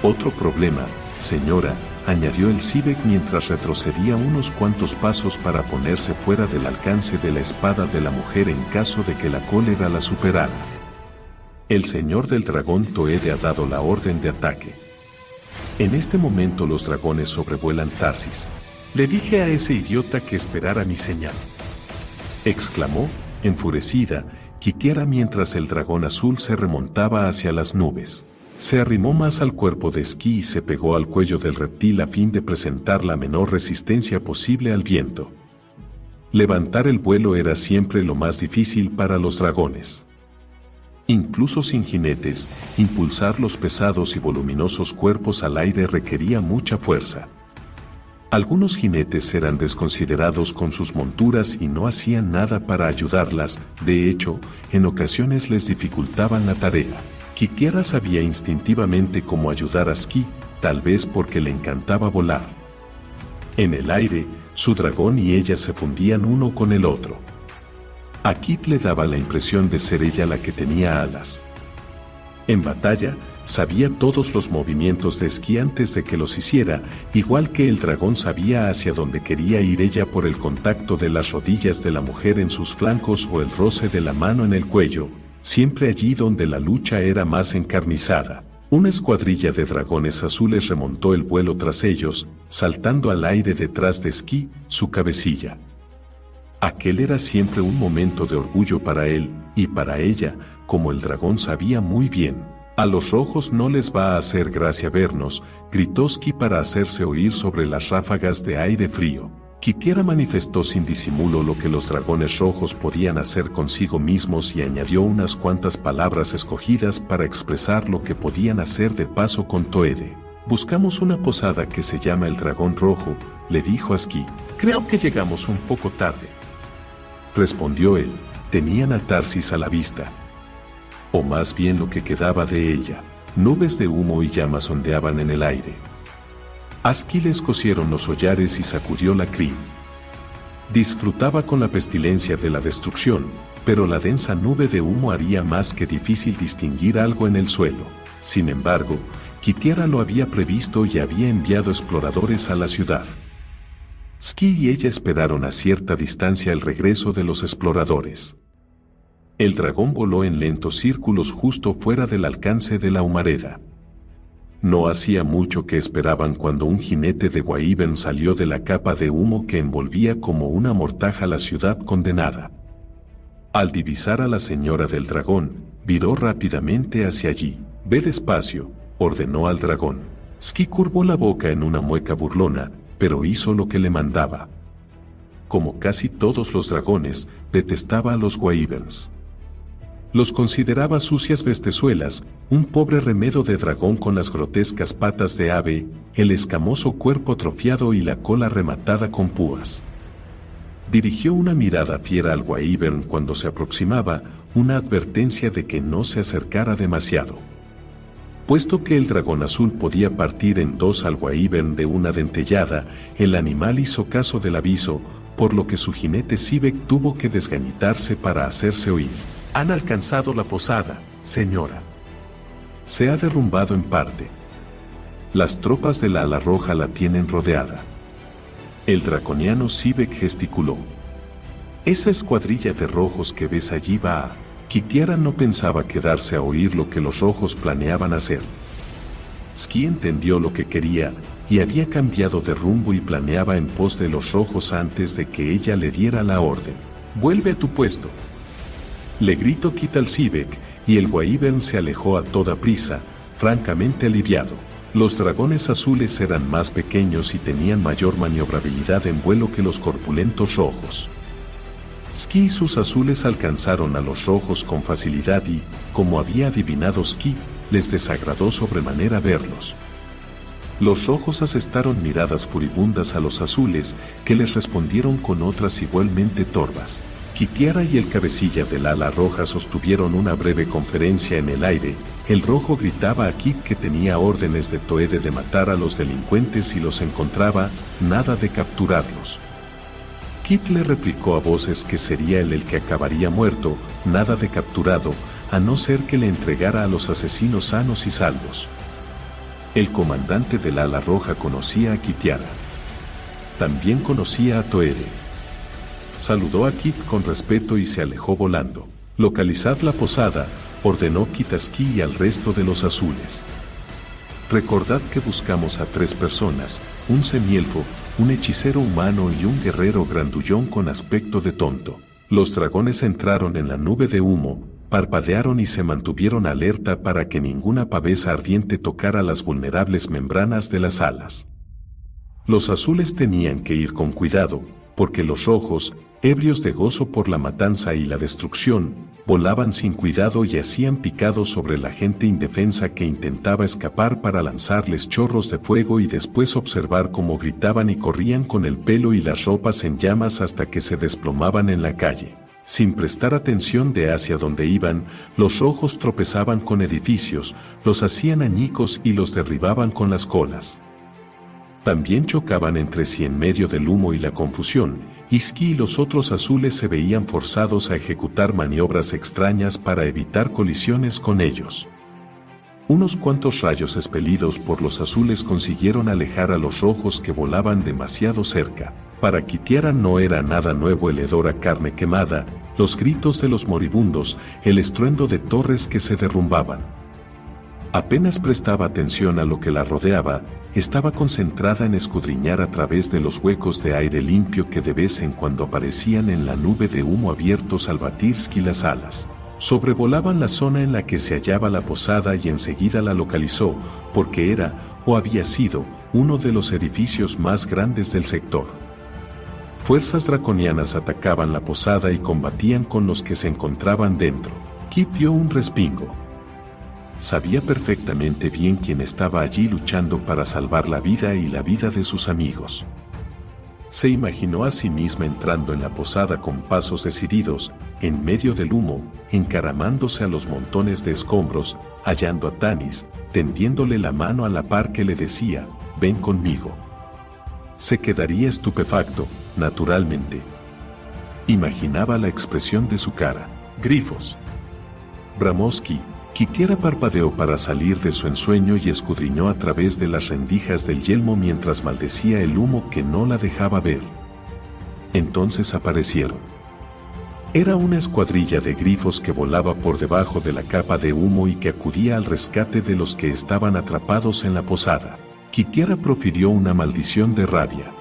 otro problema, señora, añadió el Sivek mientras retrocedía unos cuantos pasos para ponerse fuera del alcance de la espada de la mujer en caso de que la cólera la superara. El señor del dragón Toede ha dado la orden de ataque. En este momento los dragones sobrevuelan Tarsis. Le dije a ese idiota que esperara mi señal, exclamó, enfurecida, Kitiara mientras el dragón azul se remontaba hacia las nubes. Se arrimó más al cuerpo de Esquí y se pegó al cuello del reptil a fin de presentar la menor resistencia posible al viento. Levantar el vuelo era siempre lo más difícil para los dragones. Incluso sin jinetes, impulsar los pesados y voluminosos cuerpos al aire requería mucha fuerza. Algunos jinetes eran desconsiderados con sus monturas y no hacían nada para ayudarlas, de hecho, en ocasiones les dificultaban la tarea. Kitiara sabía instintivamente cómo ayudar a Ski, tal vez porque le encantaba volar. En el aire, su dragón y ella se fundían uno con el otro. A Kit le daba la impresión de ser ella la que tenía alas. En batalla, sabía todos los movimientos de Ski antes de que los hiciera, igual que el dragón sabía hacia dónde quería ir ella por el contacto de las rodillas de la mujer en sus flancos o el roce de la mano en el cuello, siempre allí donde la lucha era más encarnizada. Una escuadrilla de dragones azules remontó el vuelo tras ellos, saltando al aire detrás de Ski, su cabecilla. Aquel era siempre un momento de orgullo para él, y para ella, como el dragón sabía muy bien. A los rojos no les va a hacer gracia vernos, gritó Ski para hacerse oír sobre las ráfagas de aire frío. Kitiara manifestó sin disimulo lo que los dragones rojos podían hacer consigo mismos y añadió unas cuantas palabras escogidas para expresar lo que podían hacer de paso con Toede. Buscamos una posada que se llama El Dragón Rojo, le dijo a Ski. Creo que llegamos un poco tarde, respondió él. Tenían a Tarsis a la vista, o más bien lo que quedaba de ella. Nubes de humo y llamas ondeaban en el aire. A Ski le escocieron los hollares y sacudió la crin. Disfrutaba con la pestilencia de la destrucción, pero la densa nube de humo haría más que difícil distinguir algo en el suelo. Sin embargo, Kitiara lo había previsto y había enviado exploradores a la ciudad. Ski y ella esperaron a cierta distancia el regreso de los exploradores. El dragón voló en lentos círculos justo fuera del alcance de la humareda. No hacía mucho que esperaban cuando un jinete de Wyvern salió de la capa de humo que envolvía como una mortaja la ciudad condenada. Al divisar a la señora del dragón, viró rápidamente hacia allí. Ve despacio, ordenó al dragón. Ski curvó la boca en una mueca burlona, pero hizo lo que le mandaba. Como casi todos los dragones, detestaba a los Wyverns. Los consideraba sucias bestezuelas, un pobre remedo de dragón con las grotescas patas de ave, el escamoso cuerpo atrofiado y la cola rematada con púas. Dirigió una mirada fiera al Wyvern cuando se aproximaba, una advertencia de que no se acercara demasiado. Puesto que el dragón azul podía partir en dos al Wyvern de una dentellada, el animal hizo caso del aviso, por lo que su jinete Sivek tuvo que desgañitarse para hacerse oír. Han alcanzado la posada, señora. Se ha derrumbado en parte. Las tropas de la ala roja la tienen rodeada. El draconiano Sivek gesticuló. Esa escuadrilla de rojos que ves allí va a... Kitiara no pensaba quedarse a oír lo que los rojos planeaban hacer. Ski entendió lo que quería, y había cambiado de rumbo y planeaba en pos de los rojos antes de que ella le diera la orden. Vuelve a tu puesto. Le gritó Kit al Sivek, y el Wyvern se alejó a toda prisa, francamente aliviado. Los dragones azules eran más pequeños y tenían mayor maniobrabilidad en vuelo que los corpulentos rojos. Ski y sus azules alcanzaron a los rojos con facilidad y, como había adivinado Ski, les desagradó sobremanera verlos. Los rojos asestaron miradas furibundas a los azules, que les respondieron con otras igualmente torvas. Kitiara y el cabecilla del ala roja sostuvieron una breve conferencia en el aire. El rojo gritaba a Kit que tenía órdenes de Toede de matar a los delincuentes si los encontraba, nada de capturarlos. Kit le replicó a voces que sería él el que acabaría muerto, nada de capturado, a no ser que le entregara a los asesinos sanos y salvos. El comandante del ala roja conocía a Kitiara. También conocía a Toede. Saludó a Kit con respeto y se alejó volando. «Localizad la posada», ordenó Kit a Ski y al resto de los azules. «Recordad que buscamos a 3 personas, un semielfo, un hechicero humano y un guerrero grandullón con aspecto de tonto». Los dragones entraron en la nube de humo, parpadearon y se mantuvieron alerta para que ninguna pavesa ardiente tocara las vulnerables membranas de las alas. Los azules tenían que ir con cuidado, porque los rojos, ebrios de gozo por la matanza y la destrucción, volaban sin cuidado y hacían picados sobre la gente indefensa que intentaba escapar para lanzarles chorros de fuego y después observar cómo gritaban y corrían con el pelo y las ropas en llamas hasta que se desplomaban en la calle. Sin prestar atención de hacia donde iban, los rojos tropezaban con edificios, los hacían añicos y los derribaban con las colas. También chocaban entre sí en medio del humo y la confusión, y Ski y los otros azules se veían forzados a ejecutar maniobras extrañas para evitar colisiones con ellos. Unos cuantos rayos expelidos por los azules consiguieron alejar a los rojos que volaban demasiado cerca. Para Kitiara no era nada nuevo el hedor a carne quemada, los gritos de los moribundos, el estruendo de torres que se derrumbaban. Apenas prestaba atención a lo que la rodeaba, estaba concentrada en escudriñar a través de los huecos de aire limpio que de vez en cuando aparecían en la nube de humo abiertos al batir Ski las alas. Sobrevolaban la zona en la que se hallaba la posada y enseguida la localizó, porque era, o había sido, uno de los edificios más grandes del sector. Fuerzas draconianas atacaban la posada y combatían con los que se encontraban dentro. Kit dio un respingo. Sabía perfectamente bien quién estaba allí luchando para salvar la vida y la vida de sus amigos. Se imaginó a sí misma entrando en la posada con pasos decididos, en medio del humo, encaramándose a los montones de escombros, hallando a Tanis, tendiéndole la mano a la par que le decía, «Ven conmigo». Se quedaría estupefacto, naturalmente. Imaginaba la expresión de su cara. «Grifos». Bramó Ski. Kitiara parpadeó para salir de su ensueño y escudriñó a través de las rendijas del yelmo mientras maldecía el humo que no la dejaba ver. Entonces aparecieron. Era una escuadrilla de grifos que volaba por debajo de la capa de humo y que acudía al rescate de los que estaban atrapados en la posada. Kitiara profirió una maldición de rabia.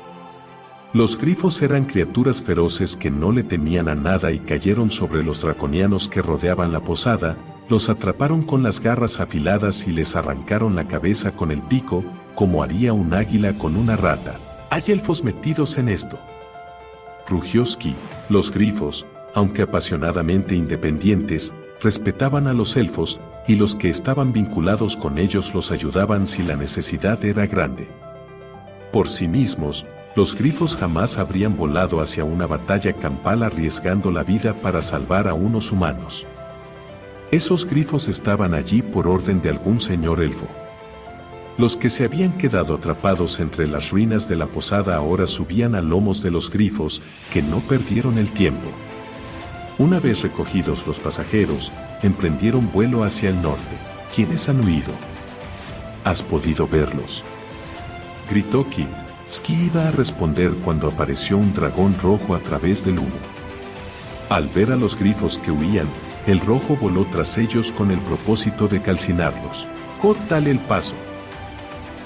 Los grifos eran criaturas feroces que no le temían a nada y cayeron sobre los draconianos que rodeaban la posada, los atraparon con las garras afiladas y les arrancaron la cabeza con el pico, como haría un águila con una rata. «Hay elfos metidos en esto», rugió Ski. Los grifos, aunque apasionadamente independientes, respetaban a los elfos, y los que estaban vinculados con ellos los ayudaban si la necesidad era grande. Por sí mismos, los grifos jamás habrían volado hacia una batalla campal arriesgando la vida para salvar a unos humanos. Esos grifos estaban allí por orden de algún señor elfo. Los que se habían quedado atrapados entre las ruinas de la posada ahora subían a lomos de los grifos, que no perdieron el tiempo. Una vez recogidos los pasajeros, emprendieron vuelo hacia el norte. ¿Quiénes han huido? ¿Has podido verlos?, gritó Kit. Ski iba a responder cuando apareció un dragón rojo a través del humo. Al ver a los grifos que huían, el rojo voló tras ellos con el propósito de calcinarlos. «Córtale el paso»,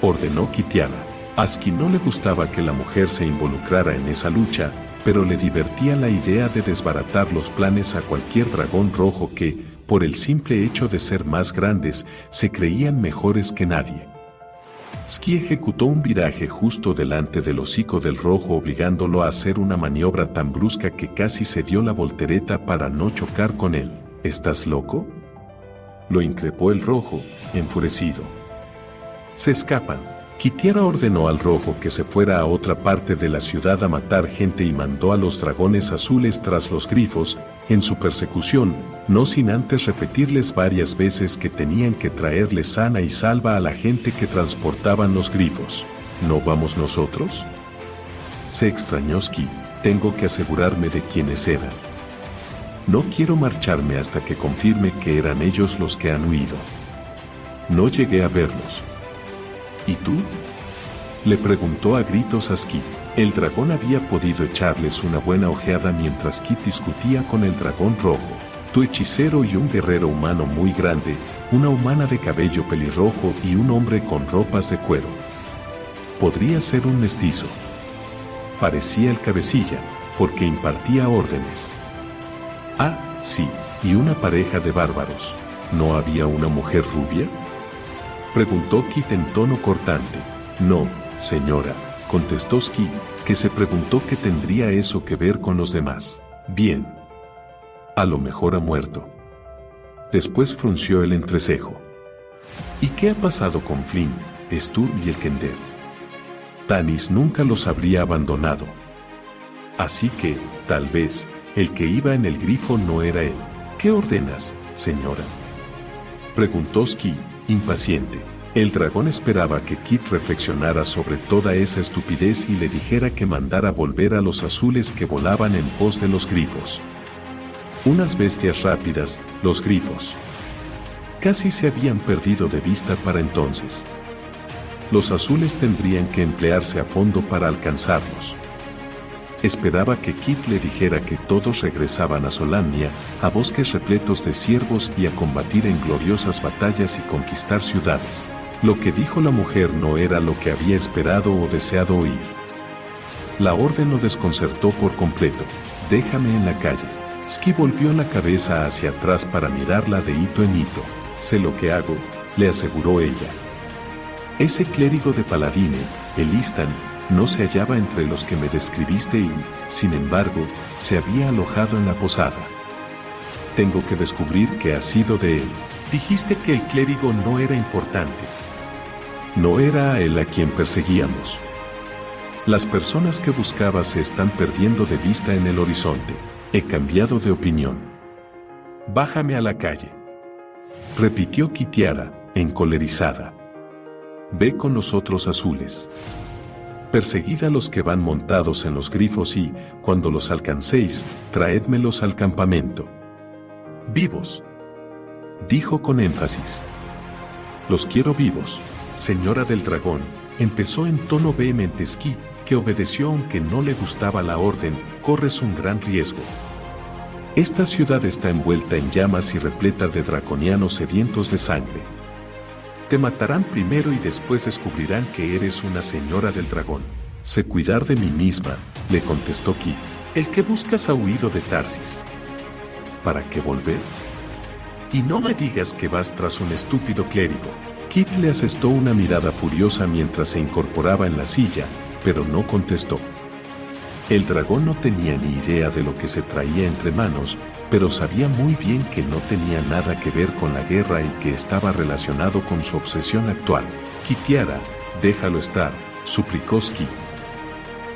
ordenó Kitiara. A Ski no le gustaba que la mujer se involucrara en esa lucha, pero le divertía la idea de desbaratar los planes a cualquier dragón rojo que, por el simple hecho de ser más grandes, se creían mejores que nadie. Ski ejecutó un viraje justo delante del hocico del rojo obligándolo a hacer una maniobra tan brusca que casi se dio la voltereta para no chocar con él. «¿Estás loco?», lo increpó el rojo, enfurecido. Se escapan. Kitiara ordenó al rojo que se fuera a otra parte de la ciudad a matar gente y mandó a los dragones azules tras los grifos, en su persecución, no sin antes repetirles varias veces que tenían que traerle sana y salva a la gente que transportaban los grifos. ¿No vamos nosotros? Se extrañó Ski. Tengo que asegurarme de quiénes eran. No quiero marcharme hasta que confirme que eran ellos los que han huido. No llegué a verlos. ¿Y tú? Le preguntó a gritos a Skip. El dragón había podido echarles una buena ojeada mientras Kit discutía con el dragón rojo. Tu hechicero y un guerrero humano muy grande, una humana de cabello pelirrojo y un hombre con ropas de cuero. Podría ser un mestizo. Parecía el cabecilla, porque impartía órdenes. Ah, sí, y una pareja de bárbaros. ¿No había una mujer rubia? Preguntó Kit en tono cortante. No, señora, contestó Ski, que se preguntó qué tendría eso que ver con los demás. Bien. A lo mejor ha muerto. Después frunció el entrecejo. ¿Y qué ha pasado con Flint, Stu y el Kender? Tanis nunca los habría abandonado. Así que, tal vez, el que iba en el grifo no era él. ¿Qué ordenas, señora? Preguntó Ski, impaciente. El dragón esperaba que Kit reflexionara sobre toda esa estupidez y le dijera que mandara volver a los azules que volaban en pos de los grifos. Unas bestias rápidas, los grifos. Casi se habían perdido de vista para entonces. Los azules tendrían que emplearse a fondo para alcanzarlos. Esperaba que Kit le dijera que todos regresaban a Solamnia, a bosques repletos de ciervos y a combatir en gloriosas batallas y conquistar ciudades. Lo que dijo la mujer no era lo que había esperado o deseado oír. La orden lo desconcertó por completo. Déjame en la calle. Ski volvió la cabeza hacia atrás para mirarla de hito en hito. Sé lo que hago, le aseguró ella. Ese clérigo de Paladine, el Istan, no se hallaba entre los que me describiste y, sin embargo, se había alojado en la posada. Tengo que descubrir qué ha sido de él. Dijiste que el clérigo no era importante. No era a él a quien perseguíamos. Las personas que buscaba se están perdiendo de vista en el horizonte. He cambiado de opinión. Bájame a la calle. Repitió Kitiara, encolerizada. Ve con los otros azules. Perseguid a los que van montados en los grifos y, cuando los alcancéis, traédmelos al campamento. Vivos. Dijo con énfasis. Los quiero vivos, señora del dragón, empezó en tono vehemente Ski, que obedeció aunque no le gustaba la orden. Corres un gran riesgo. Esta ciudad está envuelta en llamas y repleta de draconianos sedientos de sangre. Te matarán primero y después descubrirán que eres una señora del dragón. Sé cuidar de mí misma, le contestó Kit. El que buscas ha huido de Tarsis. ¿Para qué volver? Y no me digas que vas tras un estúpido clérigo. Kit le asestó una mirada furiosa mientras se incorporaba en la silla, pero no contestó. El dragón no tenía ni idea de lo que se traía entre manos, pero sabía muy bien que no tenía nada que ver con la guerra y que estaba relacionado con su obsesión actual. Kitiara, déjalo estar, suplicó Ski.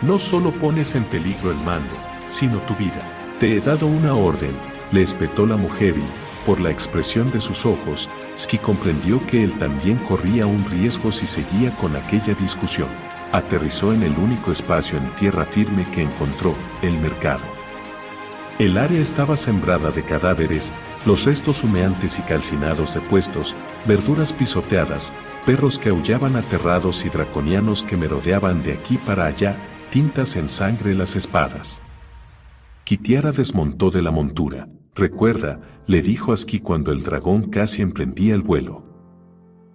No solo pones en peligro el mando, sino tu vida. Te he dado una orden, le espetó la mujer y, por la expresión de sus ojos, Ski comprendió que él también corría un riesgo si seguía con aquella discusión. Aterrizó en el único espacio en tierra firme que encontró, el mercado. El área estaba sembrada de cadáveres, los restos humeantes y calcinados de puestos, verduras pisoteadas, perros que aullaban aterrados y draconianos que merodeaban de aquí para allá, tintas en sangre las espadas. Kitiara desmontó de la montura. Recuerda, le dijo a Ski cuando el dragón casi emprendía el vuelo.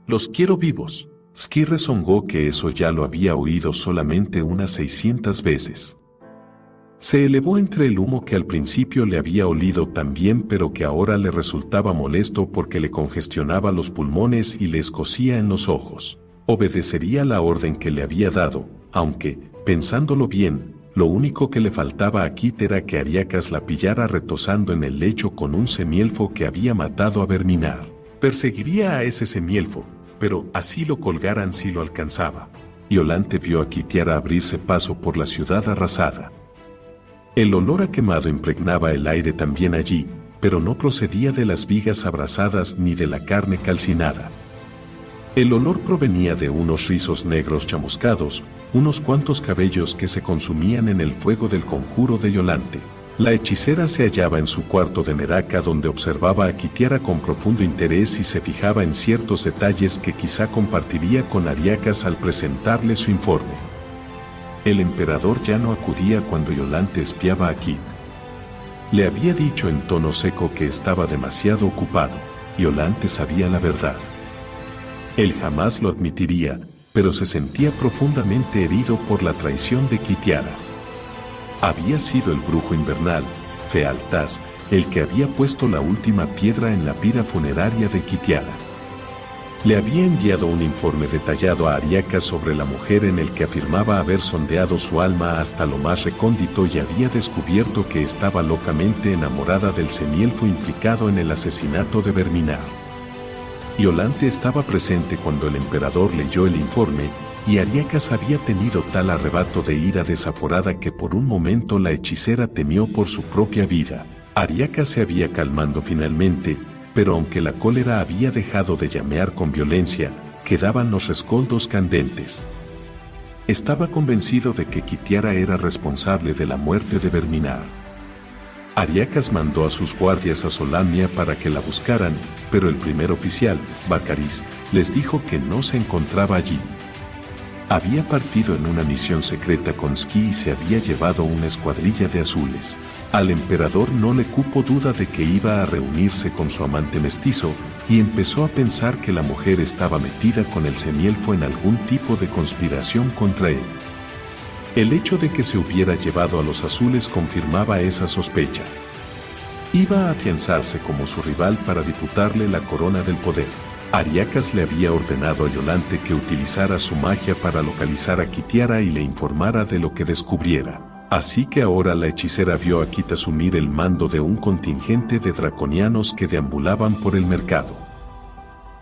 Los quiero vivos. Ski rezongó que eso ya lo había oído solamente unas 600 veces. Se elevó entre el humo que al principio le había olido tan bien pero que ahora le resultaba molesto porque le congestionaba los pulmones y le escocía en los ojos. Obedecería la orden que le había dado, aunque, pensándolo bien, lo único que le faltaba a Kit era que Ariakas la pillara retosando en el lecho con un semielfo que había matado a Verminar. Perseguiría a ese semielfo, pero así lo colgaran si lo alcanzaba. Iolante vio a Kitiara abrirse paso por la ciudad arrasada. El olor a quemado impregnaba el aire también allí, pero no procedía de las vigas abrasadas ni de la carne calcinada. El olor provenía de unos rizos negros chamuscados, unos cuantos cabellos que se consumían en el fuego del conjuro de Iolante. La hechicera se hallaba en su cuarto de Neraka, donde observaba a Kitiara con profundo interés y se fijaba en ciertos detalles que quizá compartiría con Ariakas al presentarle su informe. El emperador ya no acudía cuando Iolante espiaba a Kit. Le había dicho en tono seco que estaba demasiado ocupado. Iolante sabía la verdad. Él jamás lo admitiría, pero se sentía profundamente herido por la traición de Kitiara. Había sido el brujo invernal, Fealtas, el que había puesto la última piedra en la pira funeraria de Kitiara. Le había enviado un informe detallado a Ariakas sobre la mujer en el que afirmaba haber sondeado su alma hasta lo más recóndito y había descubierto que estaba locamente enamorada del semielfo implicado en el asesinato de Verminar. Iolante estaba presente cuando el emperador leyó el informe, y Ariakas había tenido tal arrebato de ira desaforada que por un momento la hechicera temió por su propia vida. Ariakas se había calmando finalmente, pero aunque la cólera había dejado de llamear con violencia, quedaban los rescoldos candentes. Estaba convencido de que Kitiara era responsable de la muerte de Verminar. Ariakas mandó a sus guardias a Solamnia para que la buscaran, pero el primer oficial, Bakaris, les dijo que no se encontraba allí. Había partido en una misión secreta con Ski y se había llevado una escuadrilla de azules. Al emperador no le cupo duda de que iba a reunirse con su amante mestizo, y empezó a pensar que la mujer estaba metida con el semielfo en algún tipo de conspiración contra él. El hecho de que se hubiera llevado a los azules confirmaba esa sospecha. Iba a afianzarse como su rival para disputarle la corona del poder. Ariakas le había ordenado a Iolante que utilizara su magia para localizar a Kitiara y le informara de lo que descubriera. Así que ahora la hechicera vio a Kit asumir el mando de un contingente de draconianos que deambulaban por el mercado.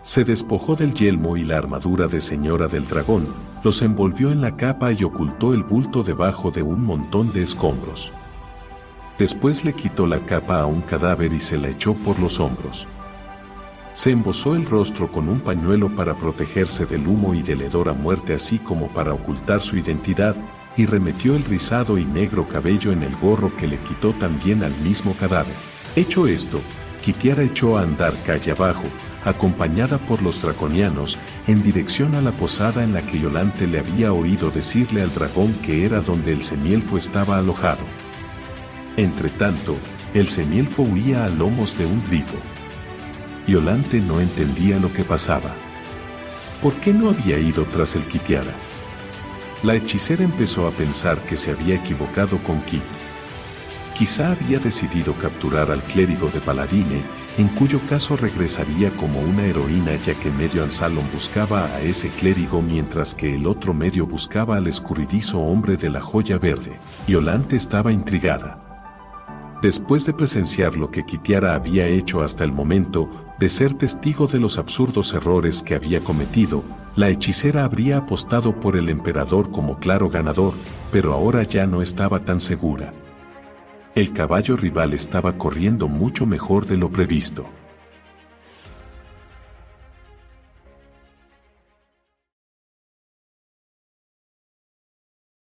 Se despojó del yelmo y la armadura de Señora del Dragón, los envolvió en la capa y ocultó el bulto debajo de un montón de escombros. Después le quitó la capa a un cadáver y se la echó por los hombros. Se embozó el rostro con un pañuelo para protegerse del humo y del hedor a muerte, así como para ocultar su identidad, y remetió el rizado y negro cabello en el gorro que le quitó también al mismo cadáver. Hecho esto, Kitiara echó a andar calle abajo, acompañada por los draconianos, en dirección a la posada en la que Iolante le había oído decirle al dragón que era donde el semielfo estaba alojado. Entretanto, el semielfo huía a lomos de un grifo. Iolante no entendía lo que pasaba. ¿Por qué no había ido tras el Kitiara? La hechicera empezó a pensar que se había equivocado con Kit. Quizá había decidido capturar al clérigo de Paladine, en cuyo caso regresaría como una heroína, ya que medio Ansalon buscaba a ese clérigo mientras que el otro medio buscaba al escurridizo hombre de la joya verde. Iolante estaba intrigada. Después de presenciar lo que Kitiara había hecho hasta el momento, de ser testigo de los absurdos errores que había cometido, la hechicera habría apostado por el emperador como claro ganador, pero ahora ya no estaba tan segura. El caballo rival estaba corriendo mucho mejor de lo previsto.